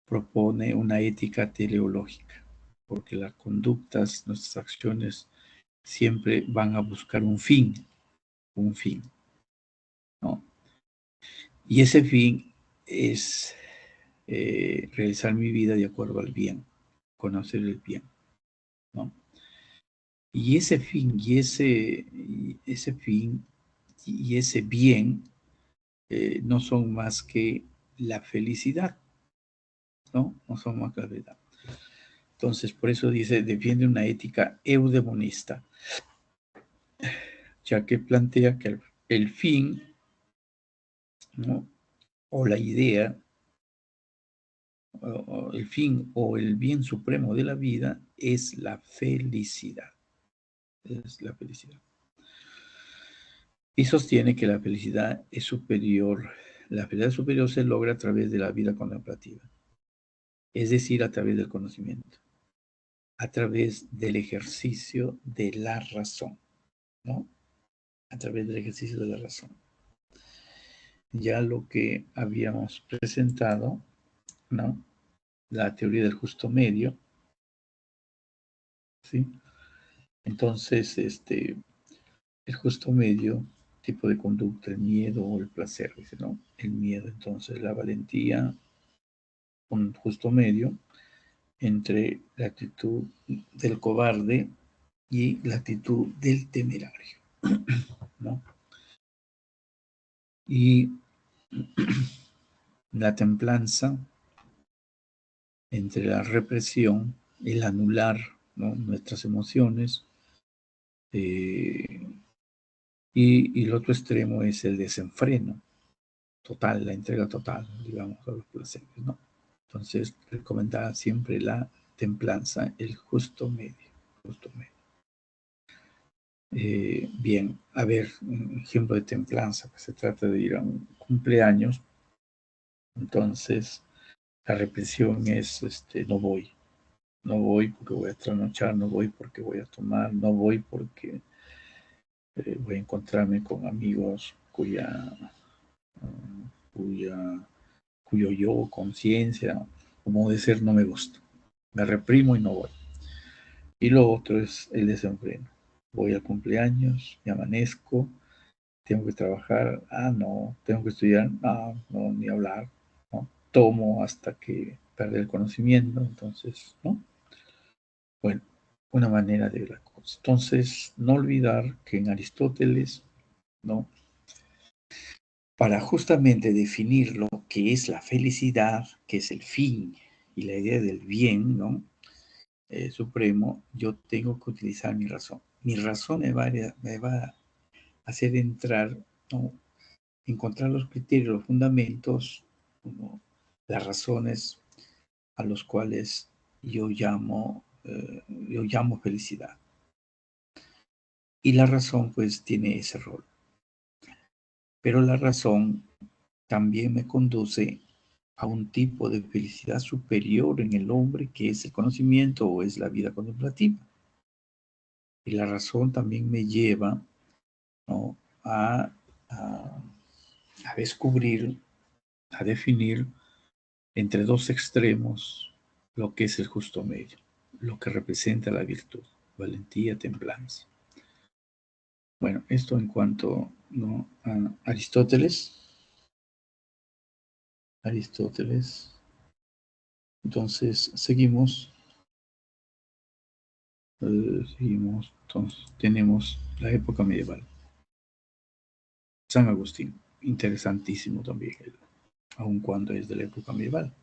propone una ética teleológica, porque las conductas, nuestras acciones, siempre van a buscar un fin, ¿no? Y ese fin es realizar mi vida de acuerdo al bien, conocer el bien, ¿no? Y ese fin ese fin y ese bien no son más que la felicidad, ¿no? No son más que la felicidad. Entonces, por eso dice, defiende una ética eudemonista, ya que plantea que el fin, ¿no? O la idea, o el fin o el bien supremo de la vida es la felicidad. Es la felicidad. Y sostiene que la felicidad es superior. La felicidad superior se logra a través de la vida contemplativa, es decir, a través del conocimiento, a través del ejercicio de la razón, ¿no? A través del ejercicio de la razón. Ya lo que habíamos presentado, ¿no? La teoría del justo medio, ¿sí? Entonces, el justo medio, tipo de conducta, el miedo o el placer, dice, ¿no? El miedo, entonces, la valentía, un justo medio entre la actitud del cobarde y la actitud del temerario, ¿no? Y la templanza entre la represión, el anular, ¿no? Nuestras emociones, y el otro extremo es el desenfreno total, la entrega total, digamos, a los placeres, ¿no? Entonces, recomendaba siempre la templanza, el justo medio, justo medio. Bien, a ver, un ejemplo de templanza, que se trata de ir a un cumpleaños, entonces la represión es, no voy porque voy a trasnochar, no voy porque voy a tomar, no voy porque voy a encontrarme con amigos cuyo yo, conciencia, como de ser, no me gusta. Me reprimo y no voy. Y lo otro es el desenfreno. Voy al cumpleaños, me amanezco, tengo que trabajar, no, tengo que estudiar, no, ni hablar, ¿no? Tomo hasta que perde el conocimiento, entonces, ¿no? Bueno, una manera de ver la cosa. Entonces, no olvidar que en Aristóteles, ¿no? Para justamente definir lo que es la felicidad, que es el fin y la idea del bien, ¿no? Supremo, yo tengo que utilizar mi razón. Mi razón me va a hacer entrar, ¿no? Encontrar los criterios, los fundamentos, ¿no? Las razones a los cuales yo llamo felicidad. Y la razón pues tiene ese rol. Pero la razón también me conduce a un tipo de felicidad superior en el hombre que es el conocimiento o es la vida contemplativa. Y la razón también me lleva, ¿no? a, a descubrir, a definir entre dos extremos lo que es el justo medio. lo que representa la virtud, valentía, templanza. Bueno, esto en cuanto, ¿no?, a Aristóteles. Entonces, seguimos. Entonces, tenemos la época medieval. San Agustín, interesantísimo también, aun cuando es de la época medieval.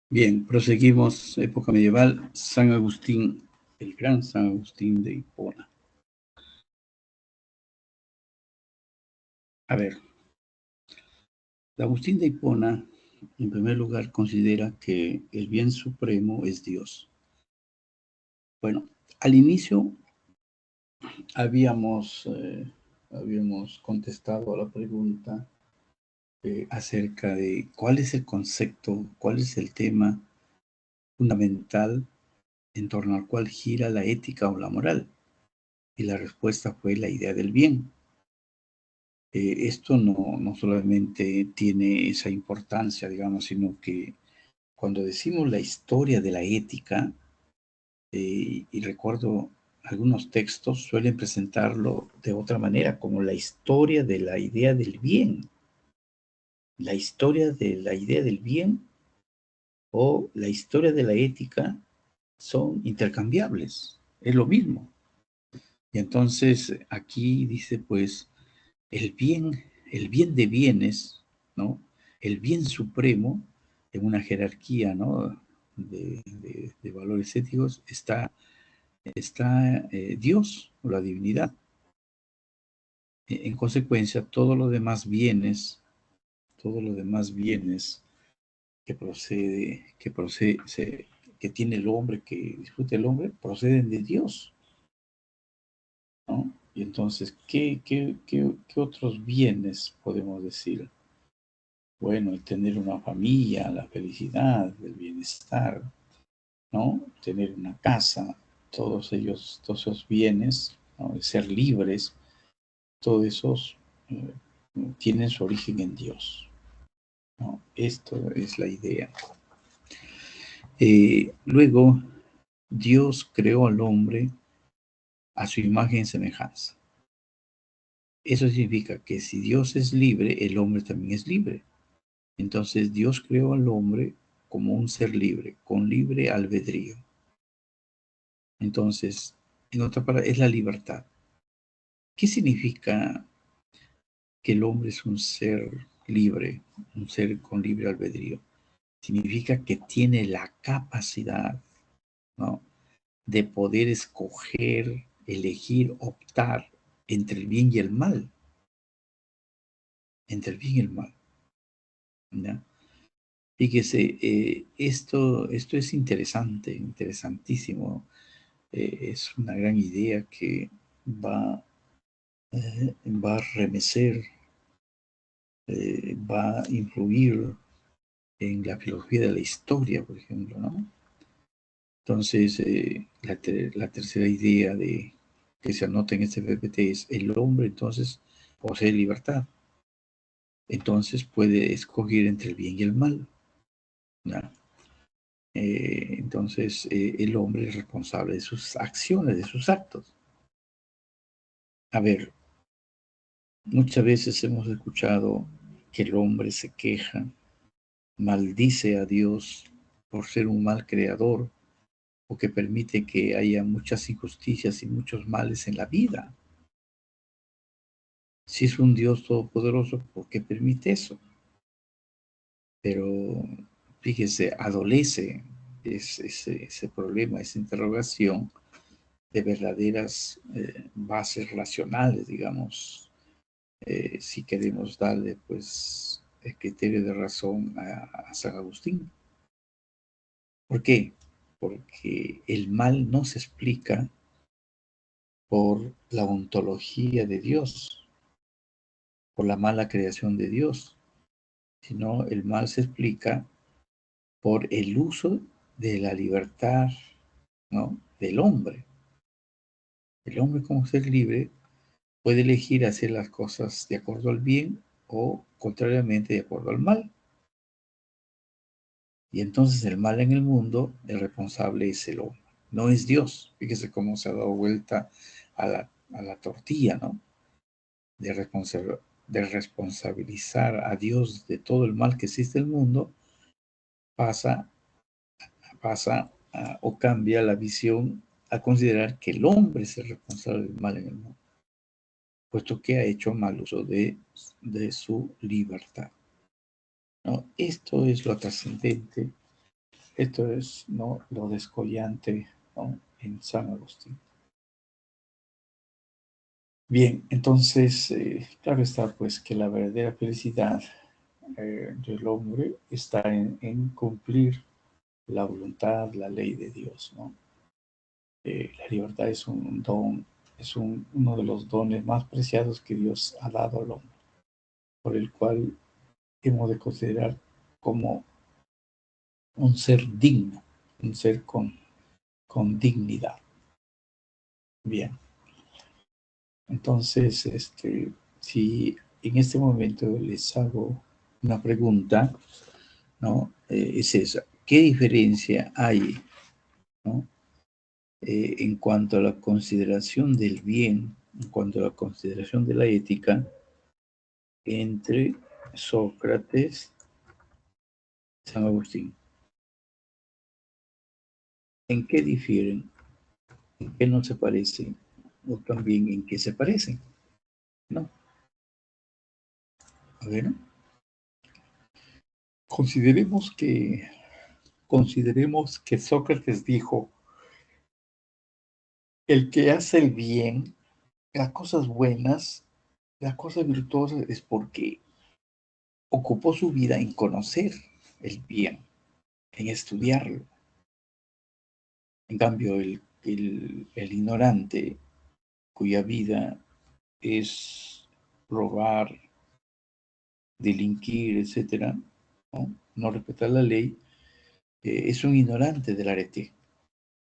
Bien, proseguimos, época medieval, San Agustín, el gran San Agustín de Hipona. A ver, Agustín de Hipona, en primer lugar, considera que el bien supremo es Dios. Bueno, al inicio habíamos contestado a la pregunta acerca de cuál es el concepto, cuál es el tema fundamental en torno al cual gira la ética o la moral. Y la respuesta fue la idea del bien. Esto no solamente tiene esa importancia, digamos, sino que cuando decimos la historia de la ética, y recuerdo algunos textos suelen presentarlo de otra manera, como la historia de la idea del bien. La historia de la idea del bien o la historia de la ética son intercambiables, es lo mismo. Y entonces aquí dice, pues, el bien de bienes, ¿no? El bien supremo en una jerarquía, ¿no?, de valores éticos está Dios o la divinidad. En consecuencia, todos los demás bienes que tiene el hombre, que disfruta el hombre, proceden de Dios, ¿no? Y entonces, ¿qué otros bienes podemos decir? Bueno, el tener una familia, la felicidad, el bienestar, ¿no? Tener una casa, todos esos bienes, ¿no?, de ser libres, todos esos eh, tienen su origen en Dios, ¿no? Esto es la idea. Luego, Dios creó al hombre a su imagen y semejanza. Eso significa que si Dios es libre, el hombre también es libre. Entonces Dios creó al hombre como un ser libre, con libre albedrío. Entonces, en otra palabra, es la libertad. ¿Qué significa que el hombre es un ser libre, un ser con libre albedrío? Significa que tiene la capacidad, ¿no?, de poder escoger, elegir, optar entre el bien y el mal, entre el bien y el mal, ¿ya? Fíjese, esto es interesante, interesantísimo. Es una gran idea que va, va a remecer, va a influir en la filosofía de la historia, por ejemplo, ¿no? Entonces, la tercera idea que se anota en este PPT es: el hombre entonces posee libertad, entonces puede escoger entre el bien y el mal, ¿no? Entonces, el hombre es responsable de sus acciones, de sus actos. A ver, muchas veces hemos escuchado que el hombre se queja, maldice a Dios por ser un mal creador, o que permite que haya muchas injusticias y muchos males en la vida. Si es un Dios todopoderoso, ¿por qué permite eso? Pero fíjese, adolece ese problema, esa interrogación de verdaderas bases racionales, digamos, si queremos darle pues el criterio de razón a San Agustín. ¿Por qué? Porque el mal no se explica por la ontología de Dios, por la mala creación de Dios, sino el mal se explica por el uso de la libertad, ¿no?, del hombre. El hombre, como ser libre, puede elegir hacer las cosas de acuerdo al bien o contrariamente de acuerdo al mal. Y entonces el mal en el mundo, el responsable es el hombre, no es Dios. Fíjese cómo se ha dado vuelta a la tortilla, ¿no? De, de responsabilizar a Dios de todo el mal que existe en el mundo, pasa o cambia la visión a considerar que el hombre es el responsable del mal en el mundo, puesto que ha hecho mal uso de su libertad, ¿no? Esto es lo trascendente, esto es, ¿no?, lo descollante, ¿no?, en San Agustín. Bien, entonces, claro está pues que la verdadera felicidad del hombre está en cumplir la voluntad, la ley de Dios, ¿no? La libertad es un don, es uno de los dones más preciados que Dios ha dado al hombre, por el cual hemos de considerar como un ser digno, un ser con dignidad. Bien, entonces, si en este momento les hago una pregunta, ¿no? Es esa: ¿qué diferencia hay, ¿no?, en cuanto a la consideración del bien, en cuanto a la consideración de la ética, entre Sócrates y San Agustín? ¿En qué difieren? ¿En qué no se parecen? O también en qué se parecen, ¿no? A ver, consideremos que, consideremos que Sócrates dijo: el que hace el bien, las cosas buenas, las cosas virtuosas, es porque ocupó su vida en conocer el bien, en estudiarlo. En cambio, el ignorante, cuya vida es robar, delinquir, etcétera, ¿no?, no respetar la ley, es un ignorante del arete.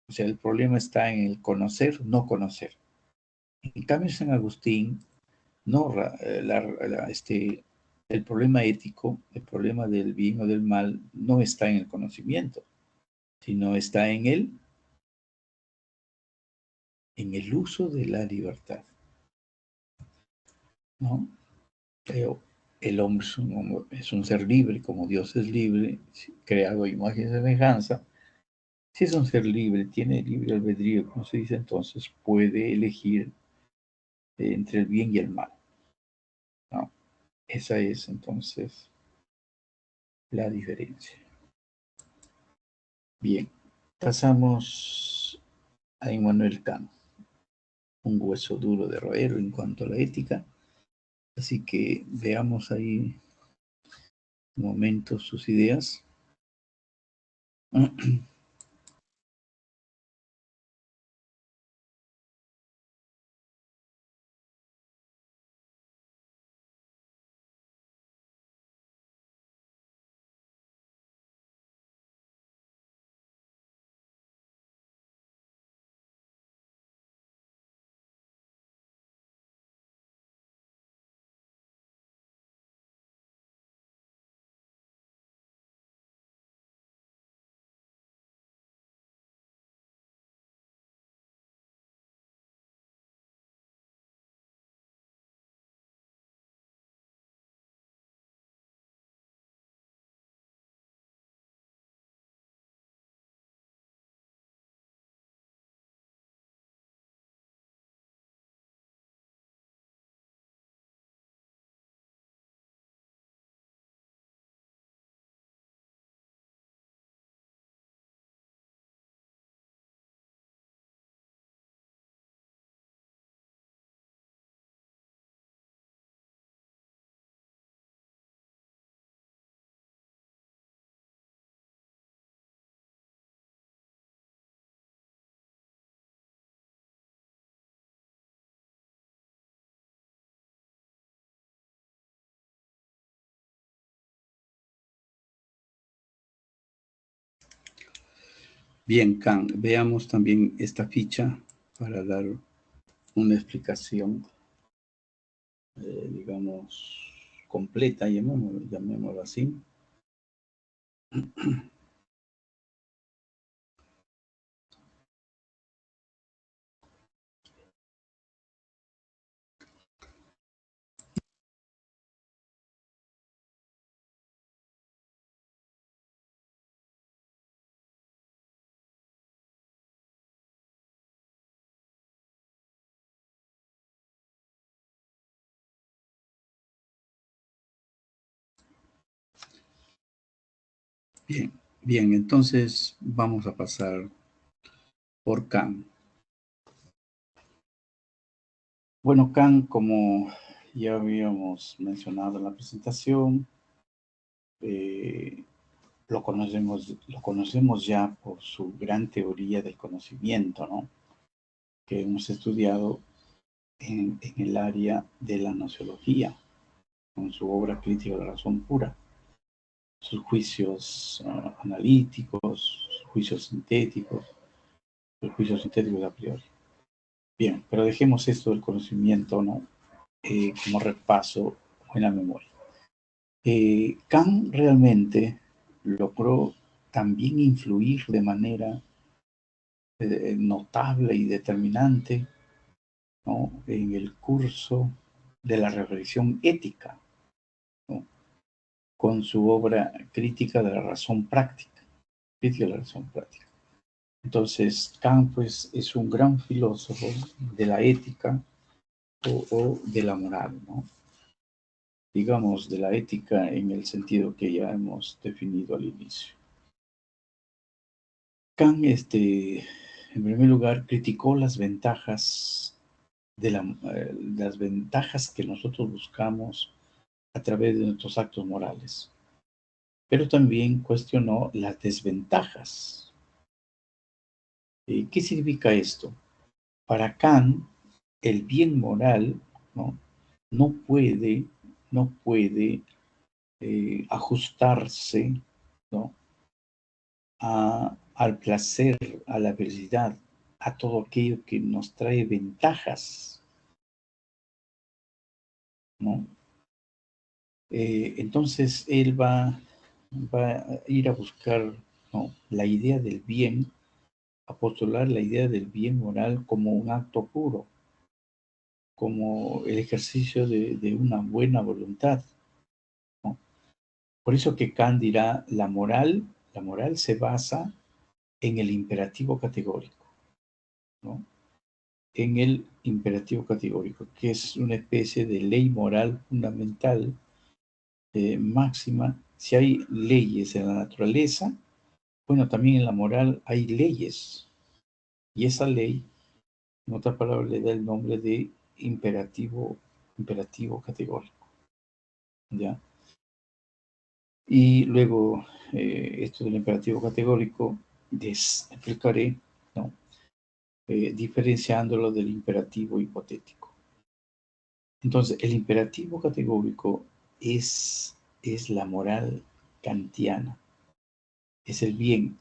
O sea, el problema está en el conocer, no conocer. En cambio, San Agustín, no, el problema ético, el problema del bien o del mal, no está en el conocimiento, sino está en el uso de la libertad, ¿no? Pero el hombre es un ser libre, como Dios es libre, creado a imagen y semejanza. Si es un ser libre, tiene libre albedrío, como se dice, entonces puede elegir entre el bien y el mal, ¿no? Esa es entonces la diferencia. Bien, pasamos a Immanuel Kant, un hueso duro de roer en cuanto a la ética. Así que veamos ahí un momento sus ideas. Bien, Kant, veamos también esta ficha para dar una explicación, digamos, completa, llamémoslo así. Bien, bien, entonces vamos a pasar por Kant. Bueno, Kant, como ya habíamos mencionado en la presentación, lo conocemos ya por su gran teoría del conocimiento, ¿no? Que hemos estudiado en el área de la nociología, con su obra Crítica de la Razón Pura, sus juicios analíticos, sus juicios sintéticos, los juicios sintéticos a priori. Bien, pero dejemos esto del conocimiento, ¿no? Como repaso en la memoria. Kant realmente logró también influir de manera notable y determinante, ¿no? En el curso de la reflexión ética, ¿no? Con su obra Crítica de la Razón Práctica. Crítica de la Razón Práctica. Entonces, Kant pues, es un gran filósofo de la ética o de la moral, ¿no? Digamos, de la ética en el sentido que ya hemos definido al inicio. Kant, en primer lugar, criticó las ventajas las ventajas que nosotros buscamos a través de nuestros actos morales, pero también cuestionó las desventajas. ¿Qué significa esto? Para Kant, el bien moral, ¿no? no puede, no puede ajustarse, ¿no? al placer, a la felicidad, a todo aquello que nos trae ventajas, ¿no? Entonces él va a ir a buscar, ¿no? la idea del bien, a postular la idea del bien moral como un acto puro, como el ejercicio de una buena voluntad, ¿no? Por eso que Kant dirá, la moral se basa en el imperativo categórico, ¿no? en el imperativo categórico, que es una especie de ley moral fundamental, máxima. Si hay leyes en la naturaleza, bueno, también en la moral hay leyes. Y esa ley, en otras palabras, le da el nombre de imperativo categórico. ¿Ya? Y luego, esto del imperativo categórico, explicaré, ¿no? Diferenciándolo del imperativo hipotético. Entonces, el imperativo categórico es la moral kantiana, es el bien,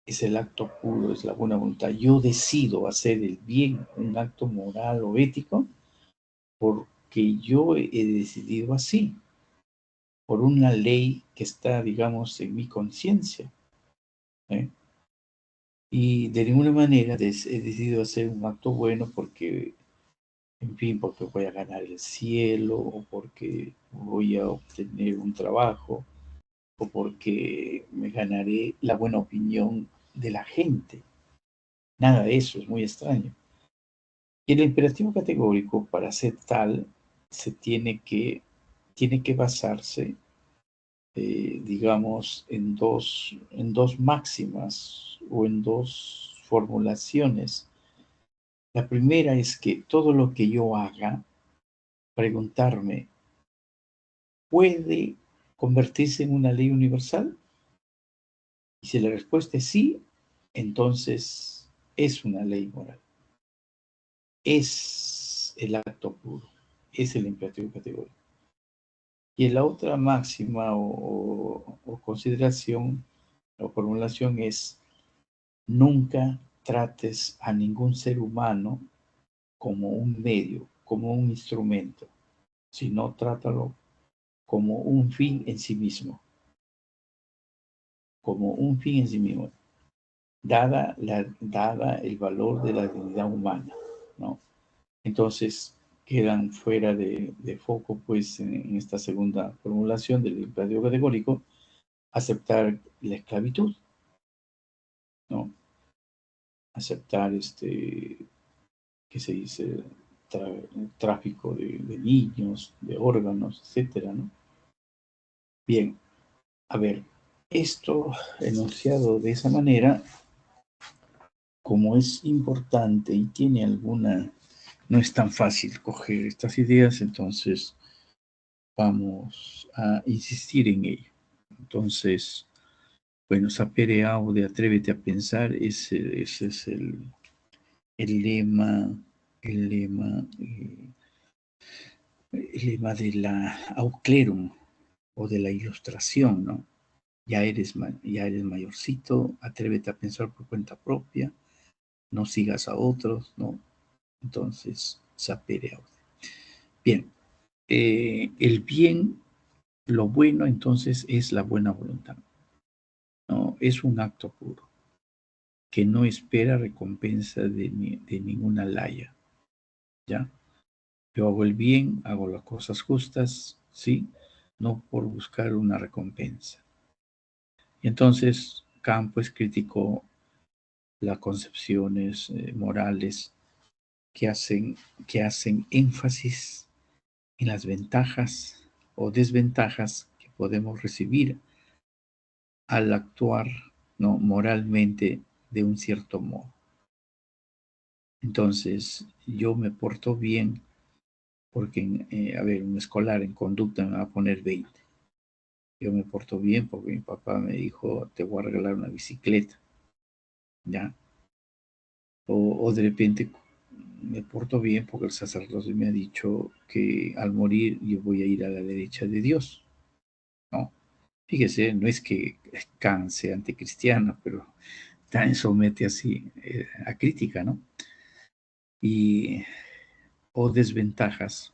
es el acto puro, es la buena voluntad. Yo decido hacer el bien, un acto moral o ético, porque yo he decidido así, por una ley que está, digamos, en mi conciencia. ¿Eh? Y de ninguna manera he decidido hacer un acto bueno porque, en fin, porque voy a ganar el cielo o porque voy a obtener un trabajo o porque me ganaré la buena opinión de la gente. Nada de eso, es muy extraño. Y el imperativo categórico, para ser tal, se tiene que basarse, digamos, en dos máximas o en dos formulaciones. La primera es que todo lo que yo haga, preguntarme, ¿puede convertirse en una ley universal? Y si la respuesta es sí, entonces es una ley moral. Es el acto puro, es el imperativo categórico. Y la otra máxima o consideración o formulación es: nunca trates a ningún ser humano como un medio, como un instrumento, sino trátalo como un fin en sí mismo, como un fin en sí mismo, dada el valor de la dignidad humana, ¿no? Entonces, quedan fuera de foco, pues, en esta segunda formulación del imperativo categórico, aceptar la esclavitud, ¿no? Aceptar ¿qué se dice? Tráfico de niños, de órganos, etcétera, ¿no? Bien, a ver, esto enunciado de esa manera, como es importante y tiene alguna, no es tan fácil coger estas ideas, entonces vamos a insistir en ello. Entonces, bueno, sapere aude, atrévete a pensar, ese es el lema, el lema, eh, el lema de la auclerum o de la ilustración, ¿no? Ya eres mayorcito, atrévete a pensar por cuenta propia, no sigas a otros, ¿no? Entonces, sapere aude. Bien, el bien, lo bueno entonces es la buena voluntad, ¿no? Es un acto puro, que no espera recompensa de ninguna laya, ¿ya? Yo hago el bien, hago las cosas justas, ¿sí? No por buscar una recompensa. Y entonces Kant pues criticó las concepciones morales que que hacen énfasis en las ventajas o desventajas que podemos recibir al actuar, ¿no?, moralmente de un cierto modo. Entonces, yo me porto bien porque, a ver, un escolar en conducta me va a poner 20. Yo me porto bien porque mi papá me dijo, te voy a regalar una bicicleta, ¿ya? O de repente me porto bien porque el sacerdote me ha dicho que al morir yo voy a ir a la derecha de Dios, ¿no? Fíjese, no es que Kant sea anticristiano, pero también somete así a crítica, ¿no? Y, o desventajas.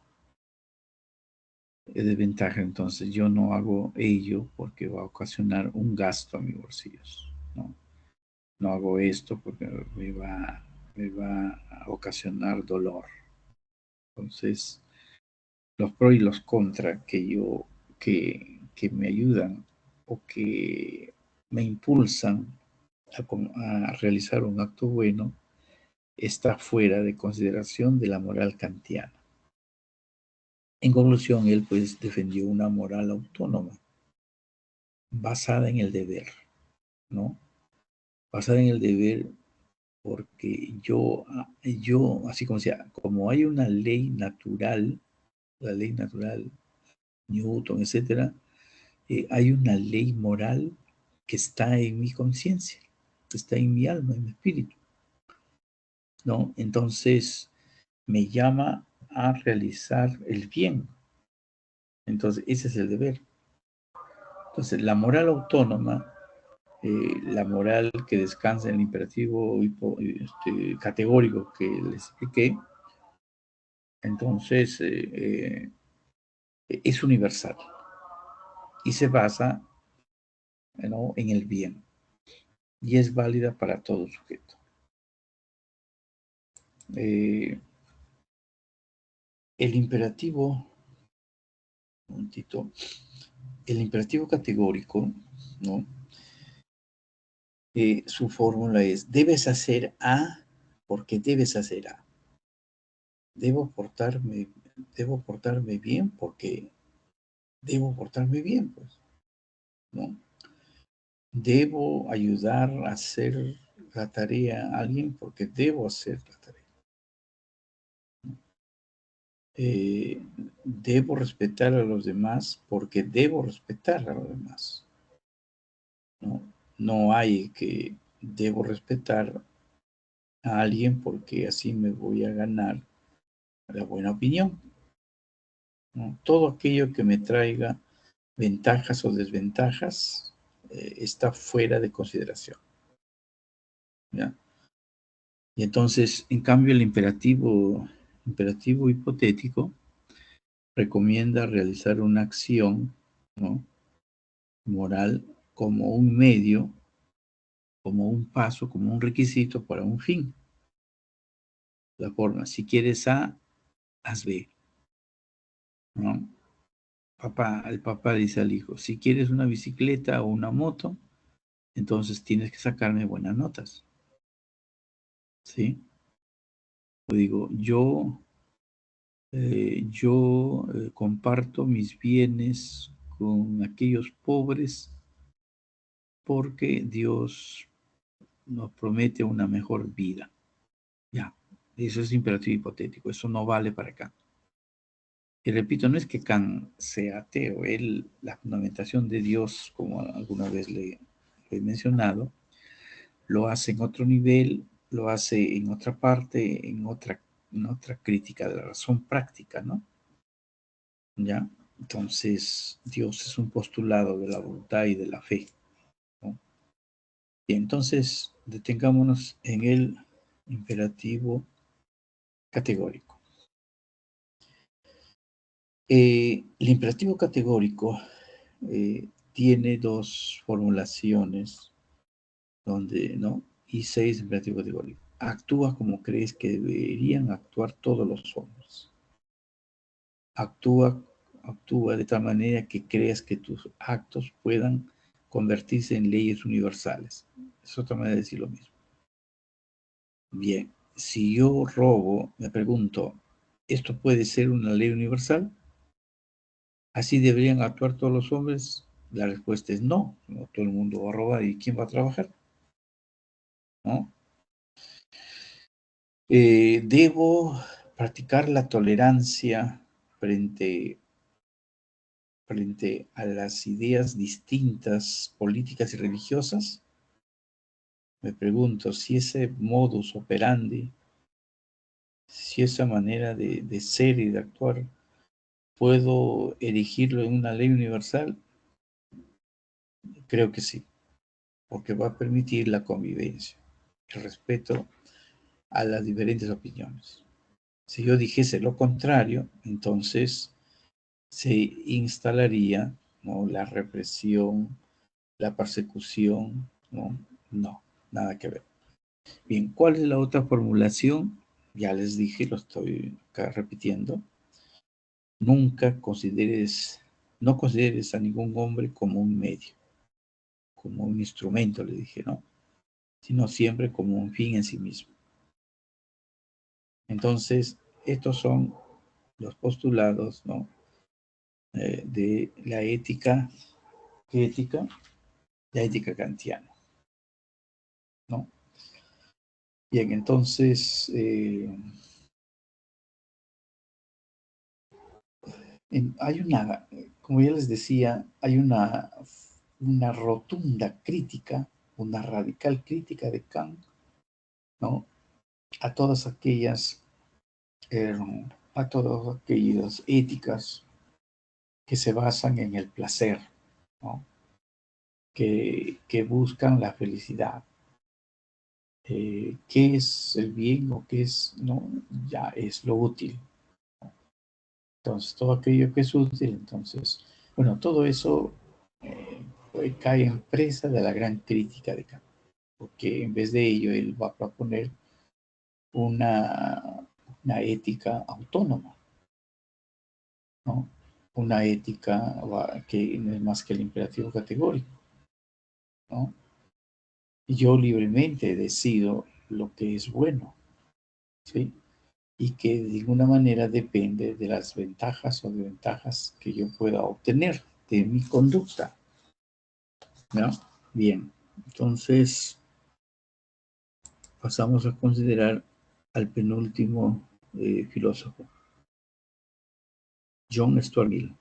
Desventaja, entonces yo no hago ello porque va a ocasionar un gasto a mis bolsillos, ¿no? No hago esto porque me va a ocasionar dolor. Entonces, los pros y los contras que me ayudan o que me impulsan a realizar un acto bueno, está fuera de consideración de la moral kantiana. En conclusión, él pues defendió una moral autónoma, basada en el deber, ¿no? Basada en el deber porque yo, así como decía, como hay una ley natural, la ley natural, Newton, etcétera, hay una ley moral que está en mi conciencia, que está en mi alma, en mi espíritu, ¿no? Entonces, me llama a realizar el bien. Entonces, ese es el deber. Entonces, la moral autónoma, la moral que descansa en el imperativo categórico que les expliqué, entonces es universal y se basa, ¿no?, en el bien y es válida para todo sujeto. El imperativo, un momentito, el imperativo categórico, ¿no? Su fórmula es, debes hacer A porque debes hacer A. Debo portarme bien porque debo portarme bien, pues, ¿no? Debo ayudar a hacer la tarea a alguien porque debo hacer la tarea. Debo respetar a los demás porque debo respetar a los demás, ¿no? No hay que debo respetar a alguien porque así me voy a ganar la buena opinión, ¿no? Todo aquello que me traiga ventajas o desventajas está fuera de consideración, ¿ya? Y entonces, en cambio, el imperativo hipotético recomienda realizar una acción, ¿no?, moral como un medio, como un paso, como un requisito para un fin. La forma, si quieres A, haz B, ¿no? El papá dice al hijo, si quieres una bicicleta o una moto, entonces tienes que sacarme buenas notas, ¿sí? O digo, yo comparto mis bienes con aquellos pobres porque Dios nos promete una mejor vida. Ya, eso es imperativo hipotético, eso no vale para Kant. Y repito, no es que Kant sea ateo, él, la fundamentación de Dios, como alguna vez le he mencionado, lo hace en otro nivel, lo hace en otra parte, en otra crítica de la razón práctica, ¿no? ¿Ya? Entonces, Dios es un postulado de la voluntad y de la fe, ¿no? Y entonces, detengámonos en el imperativo categórico. El imperativo categórico tiene dos formulaciones, donde, ¿no? Y 6, imperativo categórico. Actúa como crees que deberían actuar todos los hombres. Actúa de tal manera que creas que tus actos puedan convertirse en leyes universales. Es otra manera de decir lo mismo. Bien, si yo robo, me pregunto, ¿esto puede ser una ley universal? ¿Así deberían actuar todos los hombres? La respuesta es no. No todo el mundo va a robar y ¿quién va a trabajar? ¿No? Debo practicar la tolerancia frente a las ideas distintas, políticas y religiosas. Me pregunto si ese modus operandi, si esa manera de ser y de actuar, ¿puedo erigirlo en una ley universal? Creo que sí, porque va a permitir la convivencia, el respeto a las diferentes opiniones. Si yo dijese lo contrario, entonces se instalaría, ¿no?, la represión, la persecución, ¿no? No, nada que ver. Bien, ¿cuál es la otra formulación? Ya les dije, lo estoy acá repitiendo. No consideres a ningún hombre como un medio, como un instrumento, le dije, ¿no? Sino siempre como un fin en sí mismo. Entonces, estos son los postulados, ¿no? De la ética, ¿qué ética? La ética kantiana, ¿no? Bien, entonces, hay una, como ya les decía, hay una rotunda crítica, una radical crítica de Kant, ¿no? A todas aquellas, eh, a todas aquellas éticas que se basan en el placer, ¿no? Que buscan la felicidad. ¿Qué es el bien o qué es, no? Ya es lo útil. Entonces, todo aquello que es útil, entonces, bueno, todo eso cae en presa de la gran crítica de Kant, porque en vez de ello él va a proponer una, una ética autónoma, ¿no? Una ética que no es más que el imperativo categórico, ¿no? Yo libremente decido lo que es bueno, ¿sí? Y que de ninguna manera depende de las ventajas o desventajas que yo pueda obtener de mi conducta, ¿no? Bien, entonces pasamos a considerar al penúltimo filósofo, John Stuart Mill.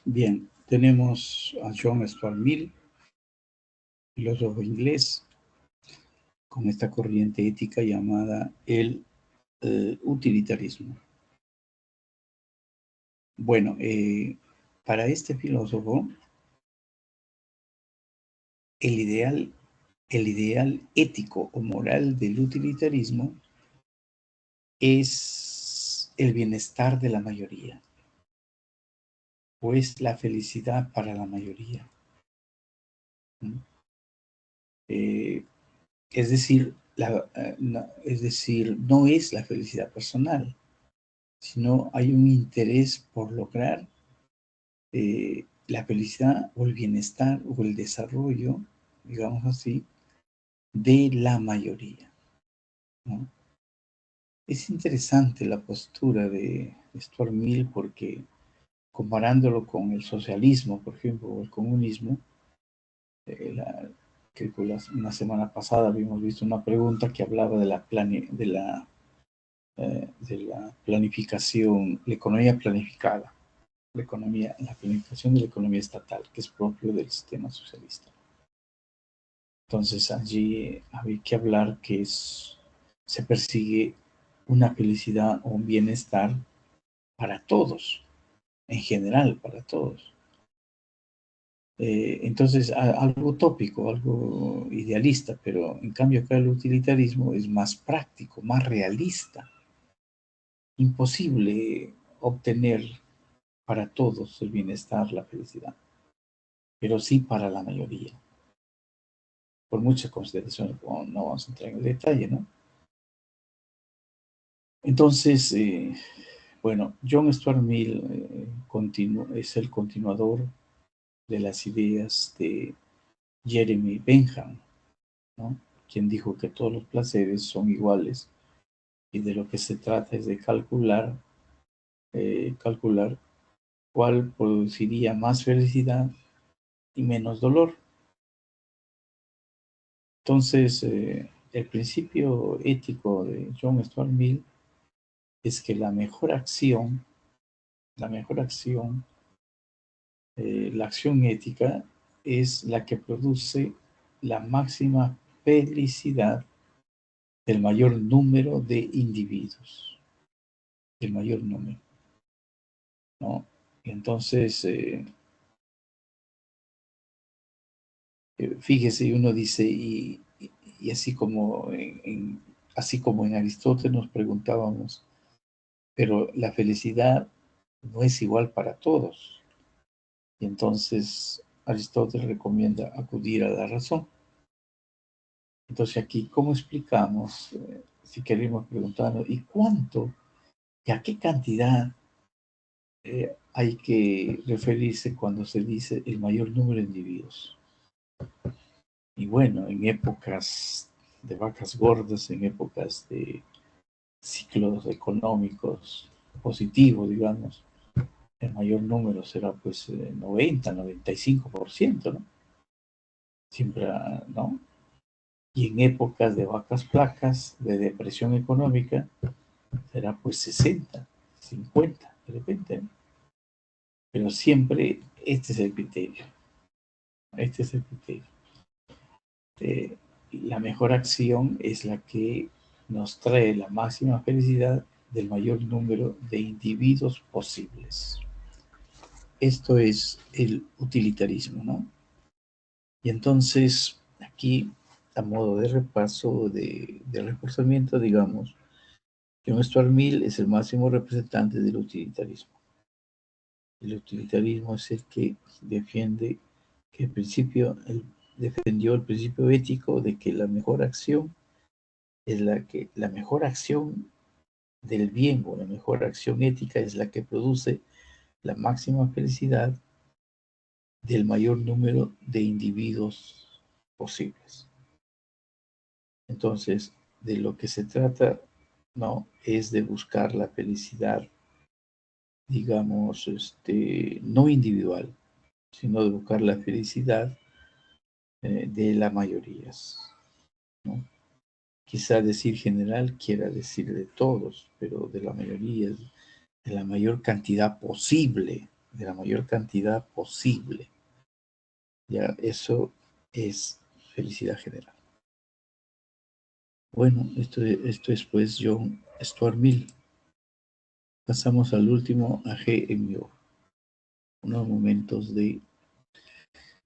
Bien, tenemos a John Stuart Mill, filósofo inglés, con esta corriente ética llamada el utilitarismo. Bueno, para este filósofo, el ideal, el ideal ético o moral del utilitarismo es el bienestar de la mayoría, o es la felicidad para la mayoría. Eh, es decir, no es la felicidad personal, sino hay un interés por lograr la felicidad o el bienestar o el desarrollo, digamos así, de la mayoría, ¿no? Es interesante la postura de Stuart Mill porque comparándolo con el socialismo, por ejemplo, o el comunismo, la, que una semana pasada habíamos visto una pregunta que hablaba de la planificación, la economía planificada, la planificación de la economía estatal, que es propio del sistema socialista. Entonces allí había que hablar que se persigue una felicidad o un bienestar para todos, en general, para todos. Entonces, algo utópico, algo idealista, pero en cambio acá el utilitarismo es más práctico, más realista. Imposible obtener para todos el bienestar, la felicidad, pero sí para la mayoría, por muchas consideraciones, no vamos a entrar en el detalle, ¿no? Entonces, bueno, John Stuart Mill es el continuador de las ideas de Jeremy Bentham, ¿no? Quien dijo que todos los placeres son iguales y de lo que se trata es de calcular cuál produciría más felicidad y menos dolor. Entonces, el principio ético de John Stuart Mill es que la mejor acción, la acción ética es la que produce la máxima felicidad del mayor número de individuos, el mayor número, ¿no? Y entonces, fíjese, uno dice, y así como así como en Aristóteles nos preguntábamos, pero la felicidad no es igual para todos. Y entonces Aristóteles recomienda acudir a la razón. Entonces aquí, ¿cómo explicamos? Si queremos preguntarnos, ¿y cuánto y a qué cantidad hay que referirse cuando se dice el mayor número de individuos? Y bueno, en épocas de vacas gordas, en épocas de ciclos económicos positivos, digamos, el mayor número será pues 90, 95%, ¿no? Siempre, ¿no? Y en épocas de vacas flacas, de depresión económica, será pues 60, 50, de repente, ¿no? Pero siempre este es el criterio, este es el criterio. Eh, la mejor acción es la que nos trae la máxima felicidad del mayor número de individuos posibles. Esto es el utilitarismo, ¿no? Y entonces, aquí, a modo de repaso, de reforzamiento, digamos, John Stuart Mill es el máximo representante del utilitarismo. El utilitarismo es el que defiende que defendió el principio ético de que la mejor acción es la mejor acción del bien o la mejor acción ética es la que produce la máxima felicidad del mayor número de individuos posibles. Entonces, de lo que se trata, no, es de buscar la felicidad, digamos, no individual, sino de buscar la felicidad de las mayorías, ¿no? Quizá decir general quiera decir de todos, pero de la mayoría, de la mayor cantidad posible, de la mayor cantidad posible. Ya, eso es felicidad general. Bueno, esto es pues John Stuart Mill. Pasamos al último, a GMO. Unos momentos de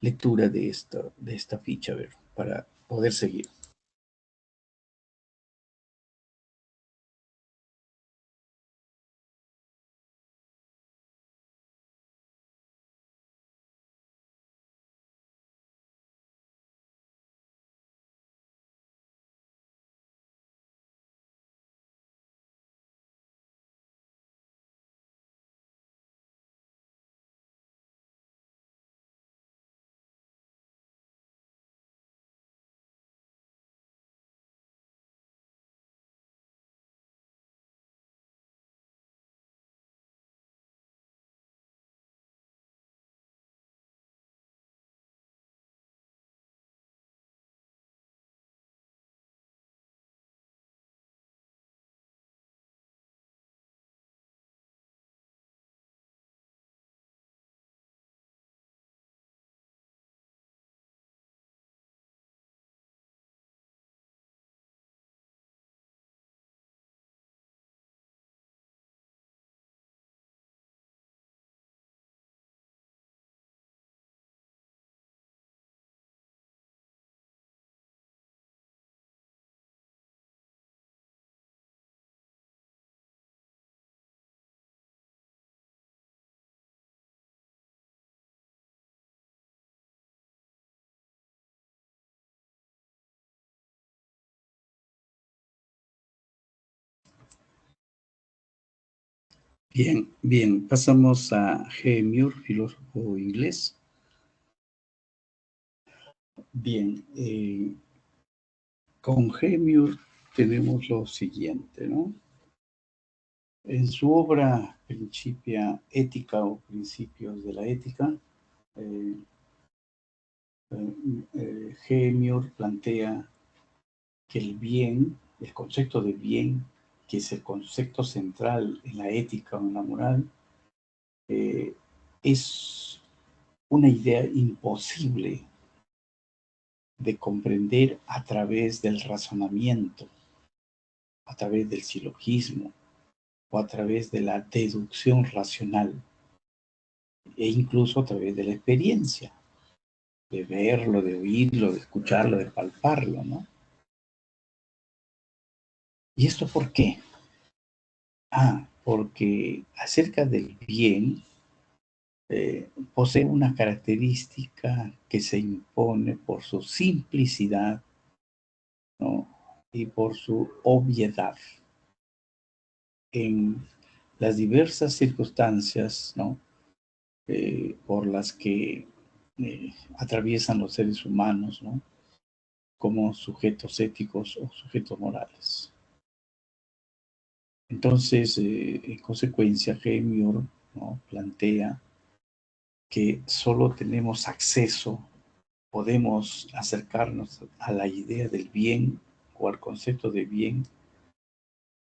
lectura de esta ficha, a ver, para poder seguir. Bien, bien, pasamos a G. Muir, filósofo inglés. Bien, con G. Muir tenemos lo siguiente, ¿no? En su obra Principia Ética o Principios de la Ética, eh, Muir plantea que el bien, el concepto de bien, que es el concepto central en la ética o en la moral, es una idea imposible de comprender a través del razonamiento, a través del silogismo o a través de la deducción racional e incluso a través de la experiencia, de verlo, de oírlo, de escucharlo, de palparlo, ¿no? ¿Y esto por qué? Porque acerca del bien posee una característica que se impone por su simplicidad, ¿no? Y por su obviedad en las diversas circunstancias, ¿no? Por las que atraviesan los seres humanos, ¿no? Como sujetos éticos o sujetos morales. Entonces, en consecuencia, Muir, ¿no? Plantea que solo tenemos acceso, podemos acercarnos a la idea del bien o al concepto de bien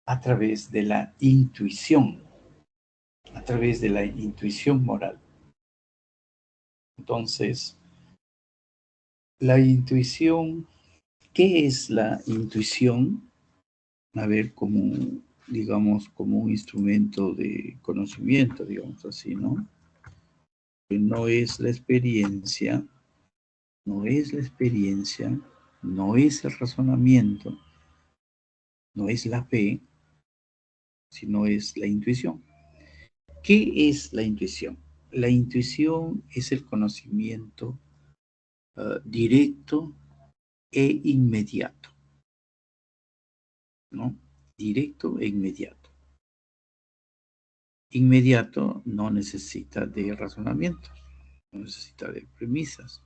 a través de la intuición, a través de la intuición moral. Entonces, la intuición, ¿qué es la intuición? A ver, como, digamos, como un instrumento de conocimiento, digamos así, ¿no? Que no es la experiencia, no es la experiencia, no es el razonamiento, no es la fe, sino es la intuición. ¿Qué es la intuición? La intuición es el conocimiento directo e inmediato, ¿no? Directo e inmediato. Inmediato no necesita de razonamiento, no necesita de premisas.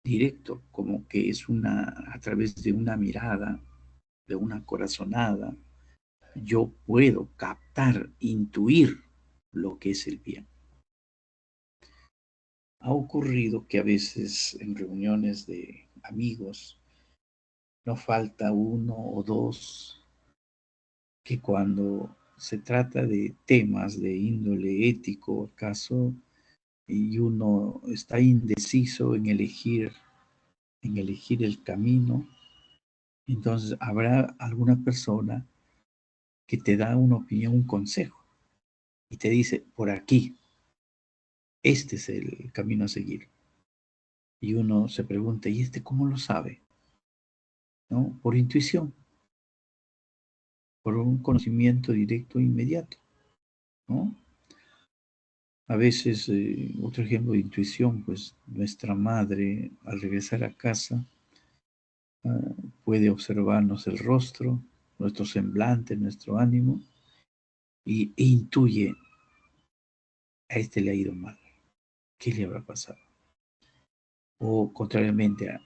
Directo, como que es a través de una mirada, de una corazonada, yo puedo captar, intuir lo que es el bien. Ha ocurrido que a veces en reuniones de amigos no falta uno o dos que cuando se trata de temas de índole ético, acaso, y uno está indeciso en elegir el camino, entonces habrá alguna persona que te da una opinión, un consejo, y te dice, por aquí, este es el camino a seguir. Y uno se pregunta, ¿y este cómo lo sabe? ¿No? Por intuición, por un conocimiento directo e inmediato, ¿no? A veces, otro ejemplo de intuición, pues nuestra madre al regresar a casa puede observarnos el rostro, nuestro semblante, nuestro ánimo, e intuye, a este le ha ido mal, ¿qué le habrá pasado? O contrariamente,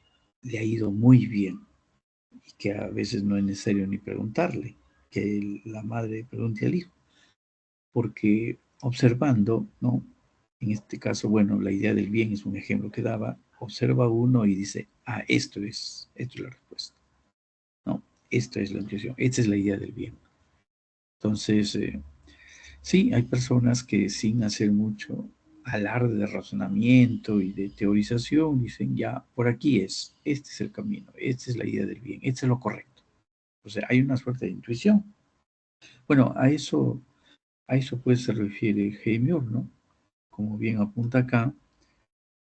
le ha ido muy bien, y que a veces no es necesario ni preguntarle, que la madre pregunte al hijo, porque observando, ¿no? En este caso, bueno, la idea del bien es un ejemplo que daba, observa uno y dice, esto es la respuesta, ¿no? Esto es la intuición, esta es la idea del bien. Entonces, sí, hay personas que sin hacer mucho alarde de razonamiento y de teorización dicen, ya, por aquí este es el camino, esta es la idea del bien, este es lo correcto. O sea, hay una suerte de intuición. Bueno, a eso pues se refiere Muir, ¿no? Como bien apunta acá,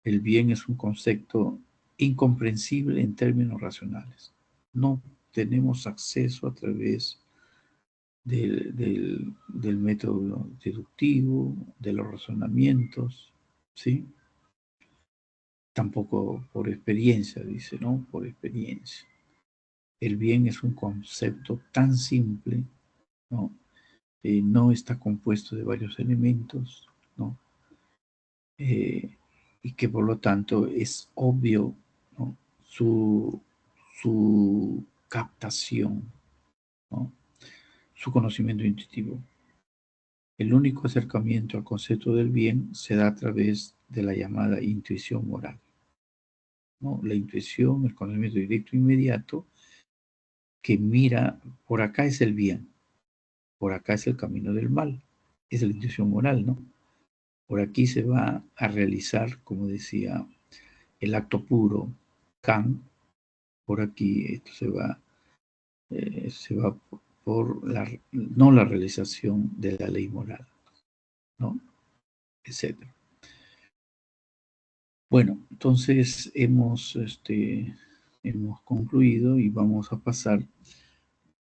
el bien es un concepto incomprensible en términos racionales. No tenemos acceso a través del método deductivo, de los razonamientos, ¿sí? Tampoco por experiencia, dice, ¿no? Por experiencia. El bien es un concepto tan simple, ¿no? No está compuesto de varios elementos, ¿no? Y que por lo tanto es obvio, ¿no? su, su captación, ¿no? Su conocimiento intuitivo. El único acercamiento al concepto del bien se da a través de la llamada intuición moral. ¿no? La intuición, el conocimiento directo inmediato, que mira, por acá es el bien, por acá es el camino del mal, es la intuición moral, ¿no? Por aquí se va a realizar, como decía, el acto puro, Kant, por aquí esto se va por no la realización de la ley moral, ¿no? Etcétera. Bueno, entonces hemos concluido y vamos a pasar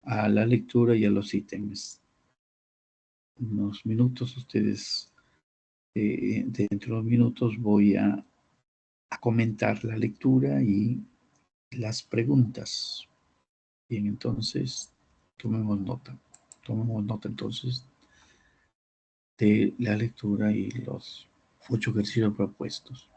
a la lectura y a los ítems. Unos minutos, ustedes, dentro de unos minutos voy a comentar la lectura y las preguntas. Bien, entonces, tomemos nota. Tomemos nota entonces de la lectura y los 8 ejercicios propuestos.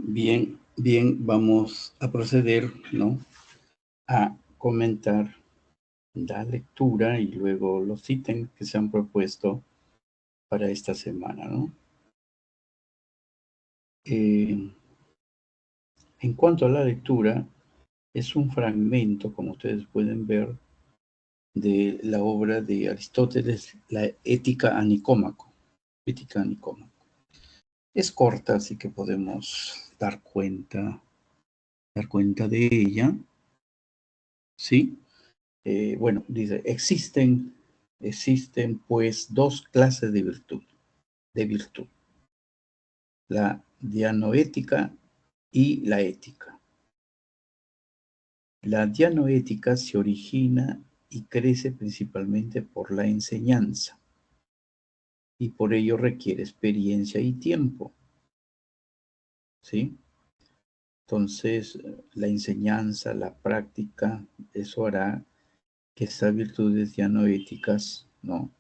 Bien, bien, vamos a proceder, ¿no? A comentar la lectura y luego los ítems que se han propuesto para esta semana, ¿no? En cuanto a la lectura, es un fragmento, como ustedes pueden ver, de la obra de Aristóteles, la Ética a Nicómaco. Ética a Nicómaco. Es corta, así que podemos dar cuenta de ella, ¿sí? Bueno, dice, existen pues dos clases de virtud, la dianoética y la ética. La dianoética se origina y crece principalmente por la enseñanza y por ello requiere experiencia y tiempo, ¿sí? Entonces, la enseñanza, la práctica, eso hará que estas virtudes dianoéticas, ¿no?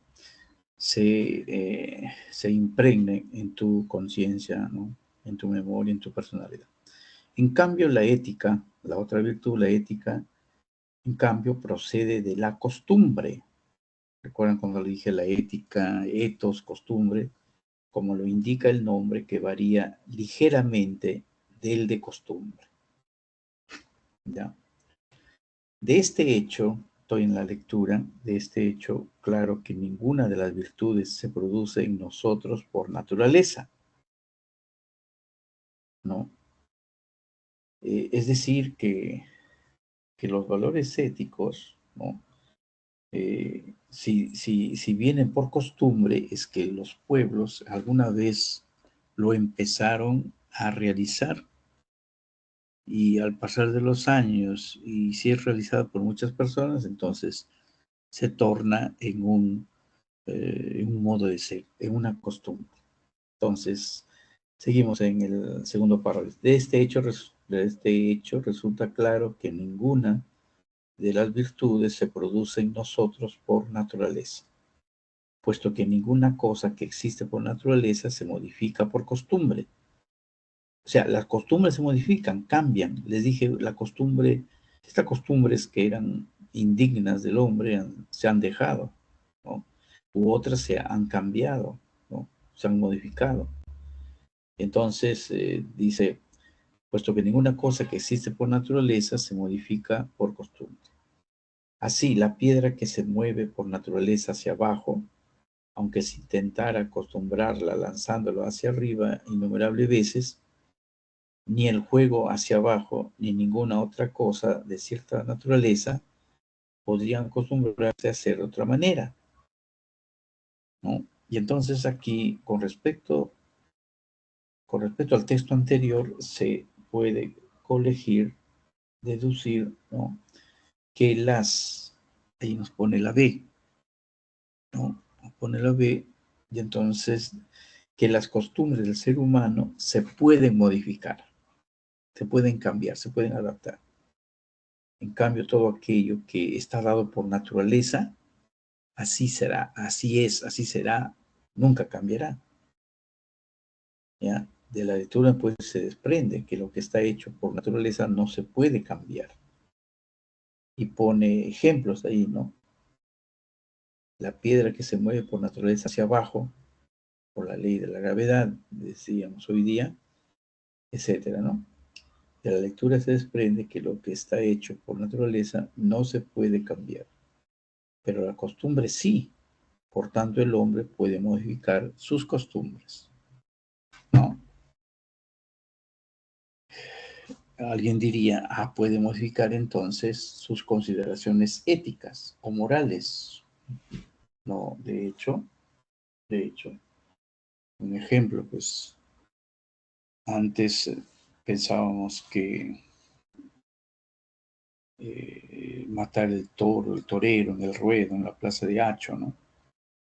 se impregnen en tu conciencia, ¿no? En tu memoria, en tu personalidad. En cambio, la ética, la otra virtud, la ética, en cambio, procede de la costumbre. ¿Recuerdan cuando le dije la ética, etos, costumbre? Como lo indica el nombre, que varía ligeramente del de costumbre. ¿Ya? De este hecho, estoy en la lectura, de este hecho, claro que ninguna de las virtudes se produce en nosotros por naturaleza, ¿no? Es decir, que los valores éticos, ¿no? Si vienen por costumbre, es que los pueblos alguna vez lo empezaron a realizar y al pasar de los años y si es realizado por muchas personas, entonces se torna en un modo de ser, en una costumbre. Entonces, seguimos en el segundo párrafo. De este hecho resulta claro que ninguna de las virtudes se produce en nosotros por naturaleza, puesto que ninguna cosa que existe por naturaleza se modifica por costumbre. O sea, las costumbres se modifican, cambian. Les dije, estas costumbres que eran indignas del hombre se han dejado, ¿no? U otras se han cambiado, ¿no? Se han modificado. Entonces, dice, puesto que ninguna cosa que existe por naturaleza se modifica por costumbre. Así, la piedra que se mueve por naturaleza hacia abajo, aunque se intentara acostumbrarla lanzándolo hacia arriba innumerables veces, ni el juego hacia abajo, ni ninguna otra cosa de cierta naturaleza podrían acostumbrarse a hacer de otra manera, ¿no? Y entonces aquí, con respecto al texto anterior, se puede colegir, deducir, ¿no? Que ahí nos pone la B, ¿no? Nos pone la B, y entonces que las costumbres del ser humano se pueden modificar, se pueden cambiar, se pueden adaptar. En cambio, todo aquello que está dado por naturaleza, así será, así es, así será, nunca cambiará. ¿Ya? De la lectura pues se desprende que lo que está hecho por naturaleza no se puede cambiar. Y pone ejemplos ahí, ¿no? La piedra que se mueve por naturaleza hacia abajo, por la ley de la gravedad, decíamos hoy día, etcétera, ¿no? De la lectura se desprende que lo que está hecho por naturaleza no se puede cambiar, pero la costumbre sí. Por tanto, el hombre puede modificar sus costumbres, ¿no? Alguien diría, puede modificar entonces sus consideraciones éticas o morales. No, de hecho, un ejemplo, pues antes pensábamos que matar el toro, el torero en el ruedo, en la plaza de Hacho, ¿no?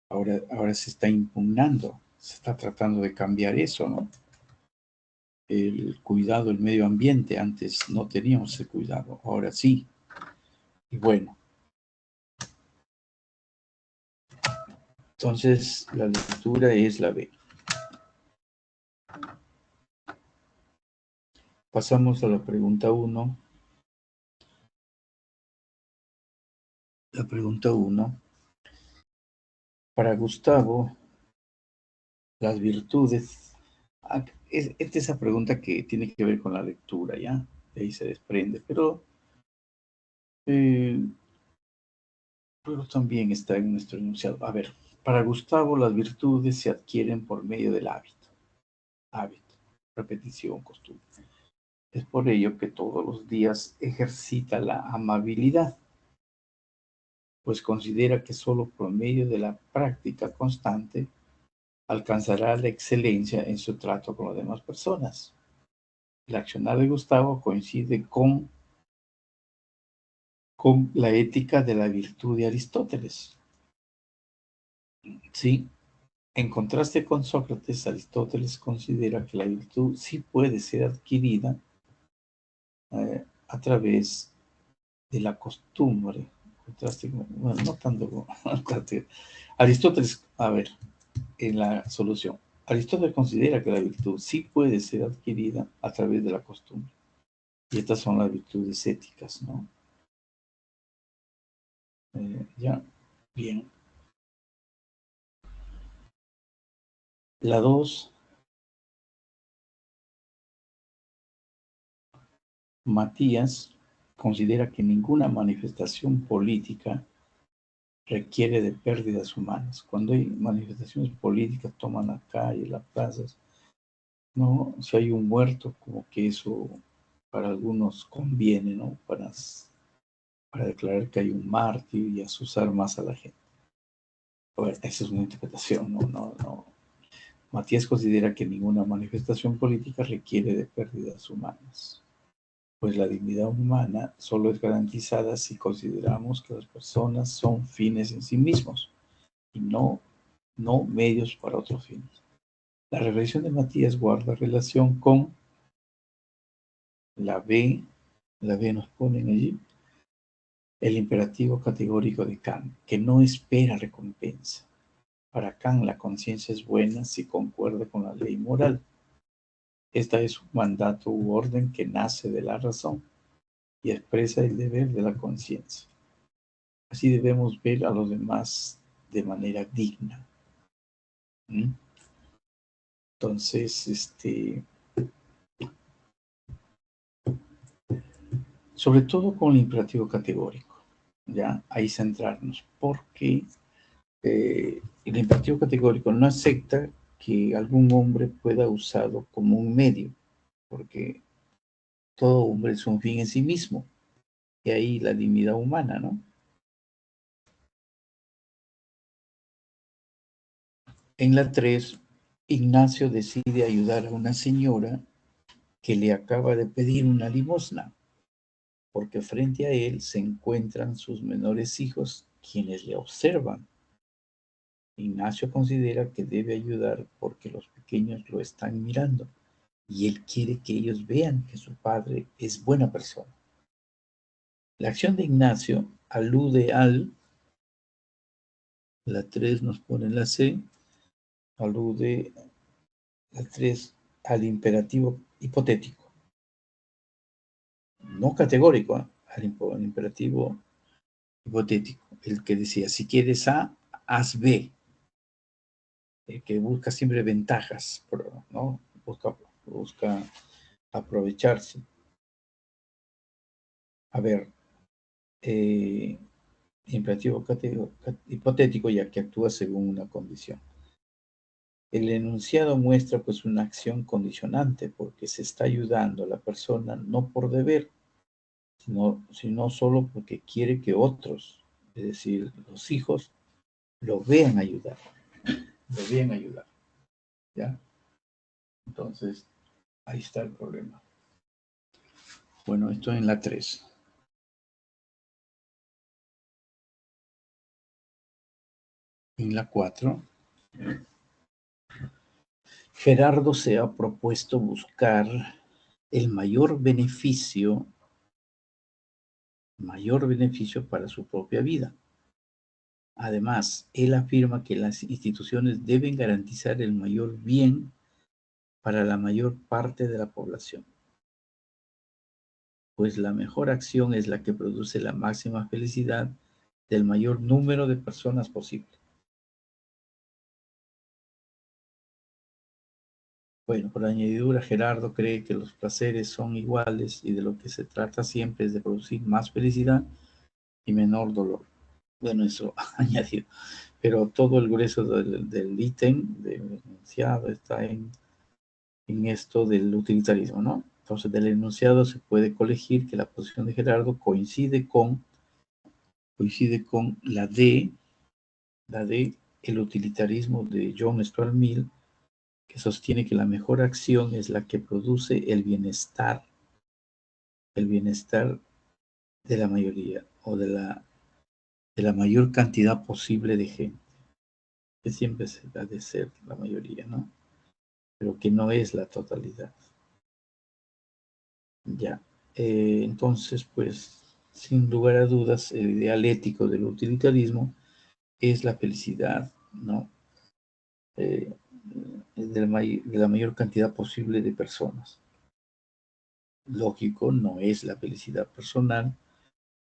Ahora se está impugnando, se está tratando de cambiar eso, ¿no? El cuidado del medio ambiente, antes no teníamos ese cuidado, ahora sí. Y bueno, entonces la lectura es la B. Pasamos a la pregunta 1. La pregunta 1. Para Gustavo, las virtudes. Esta es esa pregunta que tiene que ver con la lectura, ¿ya? De ahí se desprende, eh, pero también está en nuestro enunciado. A ver, para Gustavo, las virtudes se adquieren por medio del hábito. Hábito, repetición, costumbre. Es por ello que todos los días ejercita la amabilidad, pues considera que solo por medio de la práctica constante alcanzará la excelencia en su trato con las demás personas. El accionar de Gustavo coincide con la ética de la virtud de Aristóteles. Sí, en contraste con Sócrates, Aristóteles considera que la virtud sí puede ser adquirida a través de la costumbre. Bueno, no tanto. Aristóteles, a ver, en la solución. Aristóteles considera que la virtud sí puede ser adquirida a través de la costumbre. Y estas son las virtudes éticas, ¿no? Ya, bien. La 2, Matías considera que ninguna manifestación política requiere de pérdidas humanas. Cuando hay manifestaciones políticas, toman la calle, las plazas, ¿no? Si hay un muerto, como que eso para algunos conviene, ¿no? Para declarar que hay un mártir y asusar más a la gente. Bueno, esa es una interpretación, no. Matías considera que ninguna manifestación política requiere de pérdidas humanas, pues la dignidad humana solo es garantizada si consideramos que las personas son fines en sí mismos y no medios para otros fines. La reflexión de Matías guarda relación con la B, nos ponen allí, el imperativo categórico de Kant, que no espera recompensa. Para Kant, la conciencia es buena si concuerda con la ley moral. Esta es un mandato u orden que nace de la razón y expresa el deber de la conciencia. Así debemos ver a los demás de manera digna. ¿Mm? Entonces, sobre todo con el imperativo categórico, ¿ya? Ahí centrarnos, porque el imperativo categórico no acepta que algún hombre pueda usarlo como un medio, porque todo hombre es un fin en sí mismo, y ahí la dignidad humana, ¿no? En la 3, Ignacio decide ayudar a una señora que le acaba de pedir una limosna, porque frente a él se encuentran sus menores hijos, quienes le observan. Ignacio considera que debe ayudar porque los pequeños lo están mirando y él quiere que ellos vean que su padre es buena persona. La acción de Ignacio alude la 3 nos pone la C, alude la 3 al imperativo hipotético, no categórico, al imperativo hipotético, el que decía, si quieres A, haz B, el que busca siempre ventajas, ¿no? Busca aprovecharse. A ver, imperativo hipotético, ya que actúa según una condición. El enunciado muestra pues una acción condicionante porque se está ayudando a la persona no por deber, sino solo porque quiere que otros, es decir, los hijos, lo vean ayudar, ¿ya? Entonces, ahí está el problema. Bueno, esto en la 3. En la 4, Gerardo se ha propuesto buscar el mayor beneficio para su propia vida. Además, él afirma que las instituciones deben garantizar el mayor bien para la mayor parte de la población, pues la mejor acción es la que produce la máxima felicidad del mayor número de personas posible. Bueno, por añadidura, Gerardo cree que los placeres son iguales y de lo que se trata siempre es de producir más felicidad y menor dolor. Bueno, eso añadido. Pero todo el grueso del ítem, del enunciado, está en esto del utilitarismo, ¿no? Entonces, del enunciado se puede colegir que la posición de Gerardo coincide con la de el utilitarismo de John Stuart Mill, que sostiene que la mejor acción es la que produce el bienestar de la mayoría o de la mayor cantidad posible de gente, que siempre se ha de ser la mayoría, ¿no? Pero que no es la totalidad. Ya. Entonces, pues, sin lugar a dudas, el ideal ético del utilitarismo es la felicidad, ¿no? De la mayor cantidad posible de personas. Lógico, no es la felicidad personal,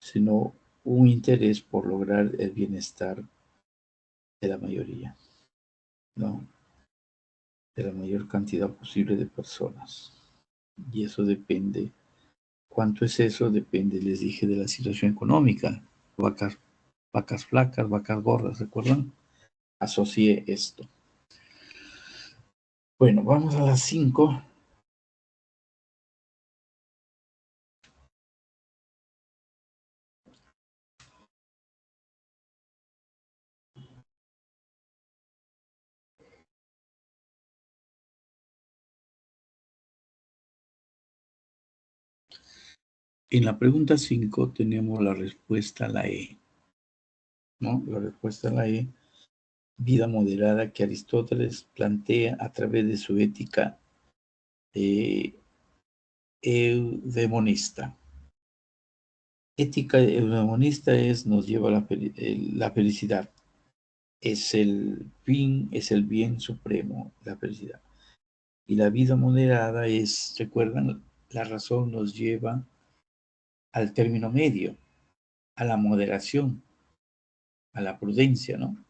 sino un interés por lograr el bienestar de la mayoría, ¿no? De la mayor cantidad posible de personas. Y eso depende. ¿Cuánto es eso? Depende, les dije, de la situación económica. Vacas flacas, vacas gordas, ¿recuerdan? Asocié esto. Bueno, vamos a las 5. En la pregunta 5 tenemos la respuesta a la E, ¿no? La respuesta a la E, vida moderada que Aristóteles plantea a través de su ética eudemonista. Ética eudemonista nos lleva a la felicidad. Es el fin, es el bien supremo, la felicidad. Y la vida moderada es, recuerdan, la razón nos lleva al término medio, a la moderación, a la prudencia, ¿no?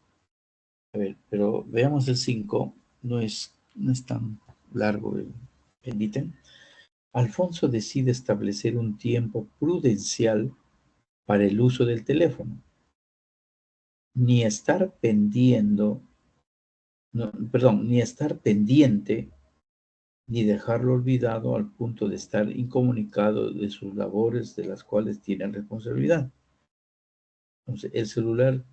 A ver, pero veamos el 5, no es tan largo el ítem. Alfonso decide establecer un tiempo prudencial para el uso del teléfono, ni estar pendiendo, no, perdón, ni estar pendiente, ni dejarlo olvidado al punto de estar incomunicado de sus labores de las cuales tiene responsabilidad. Entonces, el celular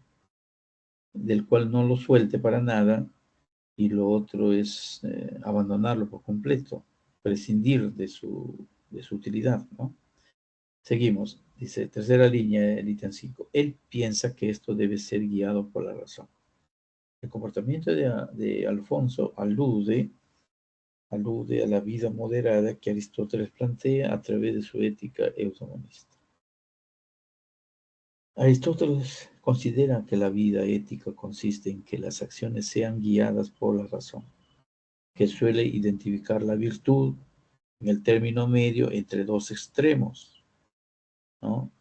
del cual no lo suelte para nada, y lo otro es abandonarlo por completo, prescindir de su utilidad, ¿no? Seguimos, dice, tercera línea, el ítem 5. Él piensa que esto debe ser guiado por la razón. El comportamiento de Alfonso alude a la vida moderada que Aristóteles plantea a través de su ética eudemonista. Aristóteles considera que la vida ética consiste en que las acciones sean guiadas por la razón, que suele identificar la virtud en el término medio entre dos extremos, ¿no?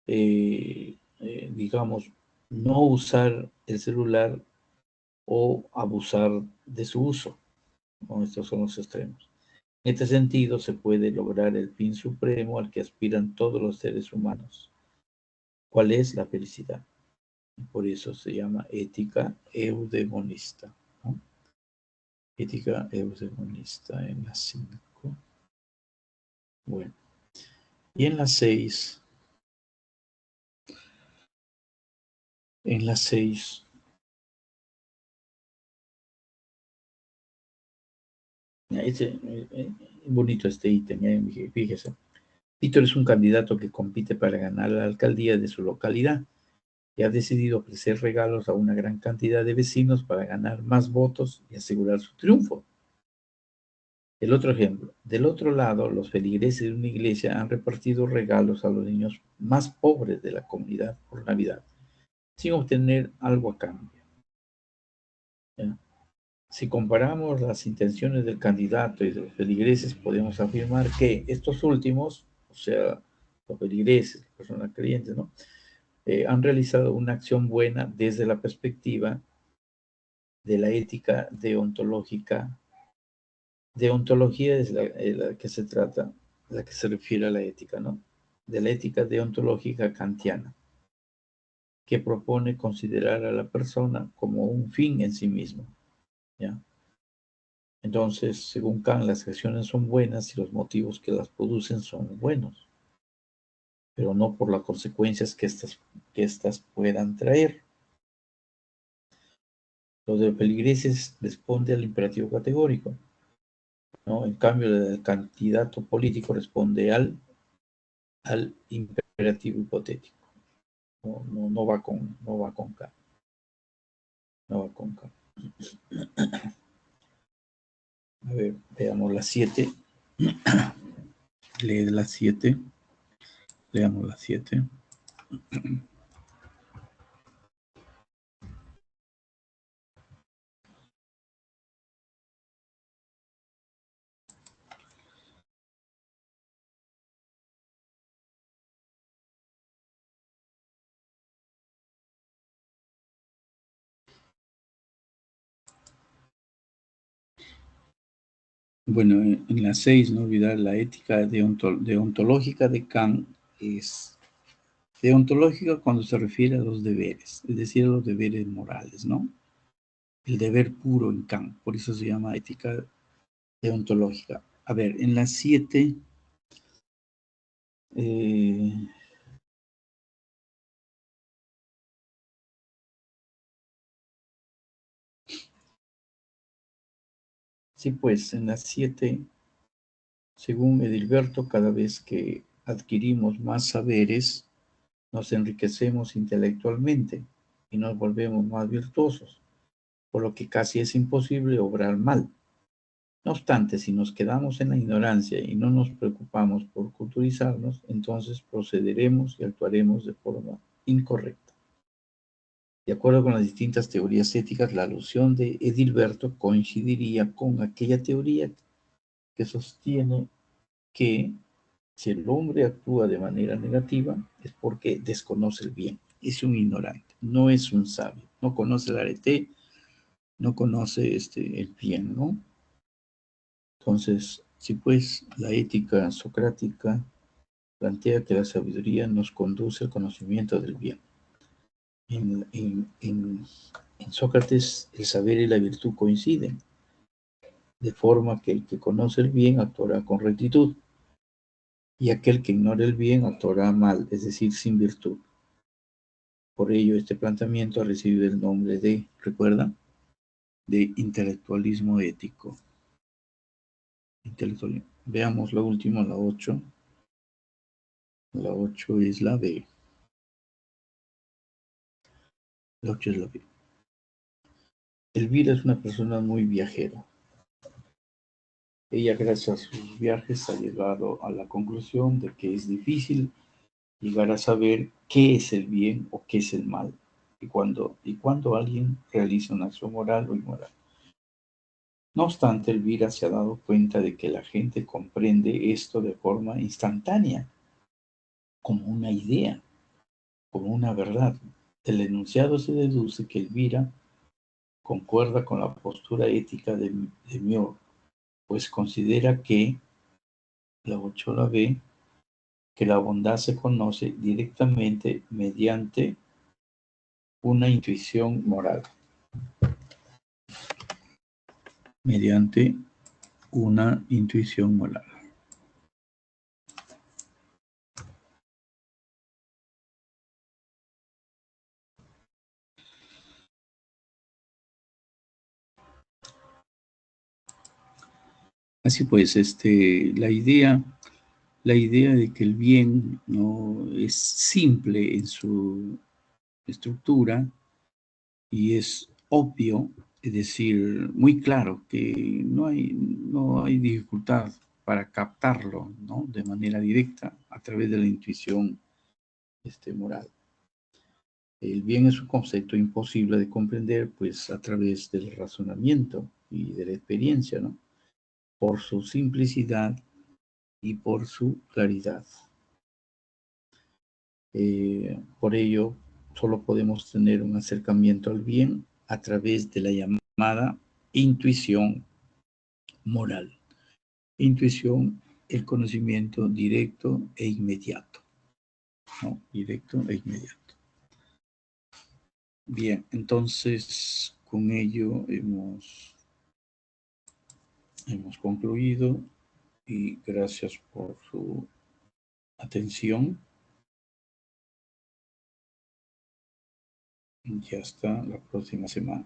Digamos, no usar el celular o abusar de su uso, ¿no? Estos son los extremos. En este sentido, se puede lograr el fin supremo al que aspiran todos los seres humanos. ¿Cuál es la felicidad? Por eso se llama ética eudemonista, ¿no? Ética eudemonista en las 5. Bueno, y en las 6, en las 6, bonito este ítem, fíjese. Víctor es un candidato que compite para ganar la alcaldía de su localidad y ha decidido ofrecer regalos a una gran cantidad de vecinos para ganar más votos y asegurar su triunfo. El otro ejemplo, del otro lado, los feligreses de una iglesia han repartido regalos a los niños más pobres de la comunidad por Navidad, sin obtener algo a cambio. ¿Ya? Si comparamos las intenciones del candidato y de los feligreses, podemos afirmar que estos últimos, o sea, los feligreses, las personas creyentes, ¿no? Han realizado una acción buena desde la perspectiva de la ética deontológica. Deontología es la que se trata, la que se refiere a la ética, ¿no? De la ética deontológica kantiana, que propone considerar a la persona como un fin en sí mismo, ¿ya? Entonces, según Kant, las acciones son buenas y los motivos que las producen son buenos, pero no por las consecuencias que estas puedan traer. Lo de feligreses responde al imperativo categórico, ¿no? En cambio, el candidato político responde al imperativo hipotético. No va con K. No va con K. A ver, veamos la 7. Lee la 7. Leamos la 7. Bueno, en la 6, no olvidar la ética deontológica de Kant es deontológica cuando se refiere a los deberes, es decir, a los deberes morales, ¿no? El deber puro en Kant, por eso se llama ética deontológica. A ver, en la 7, sí, pues en la 7, según Edilberto, cada vez que adquirimos más saberes, nos enriquecemos intelectualmente y nos volvemos más virtuosos, por lo que casi es imposible obrar mal. No obstante, si nos quedamos en la ignorancia y no nos preocupamos por culturizarnos, entonces procederemos y actuaremos de forma incorrecta. De acuerdo con las distintas teorías éticas, la alusión de Edilberto coincidiría con aquella teoría que sostiene que si el hombre actúa de manera negativa es porque desconoce el bien. Es un ignorante, no es un sabio, no conoce el arete, no conoce el bien, ¿no? Entonces, si pues la ética socrática plantea que la sabiduría nos conduce al conocimiento del bien. En Sócrates el saber y la virtud coinciden, de forma que el que conoce el bien actuará con rectitud y aquel que ignora el bien actuará mal, es decir, sin virtud. Por ello, este planteamiento ha recibido el nombre de, ¿recuerda? De intelectualismo ético. Veamos la última, la 8. La 8 es la B. La 8 es la B. Elvira es una persona muy viajera. Ella, gracias a sus viajes, ha llegado a la conclusión de que es difícil llegar a saber qué es el bien o qué es el mal, y cuando alguien realiza una acción moral o inmoral. No obstante, Elvira se ha dado cuenta de que la gente comprende esto de forma instantánea, como una idea, como una verdad. Del enunciado se deduce que Elvira concuerda con la postura ética de Mior, pues considera que la 8 la B, que la bondad se conoce directamente mediante una intuición moral. Mediante una intuición moral. Así pues, la idea de que el bien no es simple en su estructura y es obvio, es decir, muy claro, que no hay dificultad para captarlo, ¿no? De manera directa a través de la intuición moral. El bien es un concepto imposible de comprender, pues a través del razonamiento y de la experiencia, ¿no? Por su simplicidad y por su claridad. Por ello, solo podemos tener un acercamiento al bien a través de la llamada intuición moral. Intuición, el conocimiento directo e inmediato, ¿no? Directo e inmediato. Bien, entonces con ello hemos concluido y gracias por su atención y hasta la próxima semana.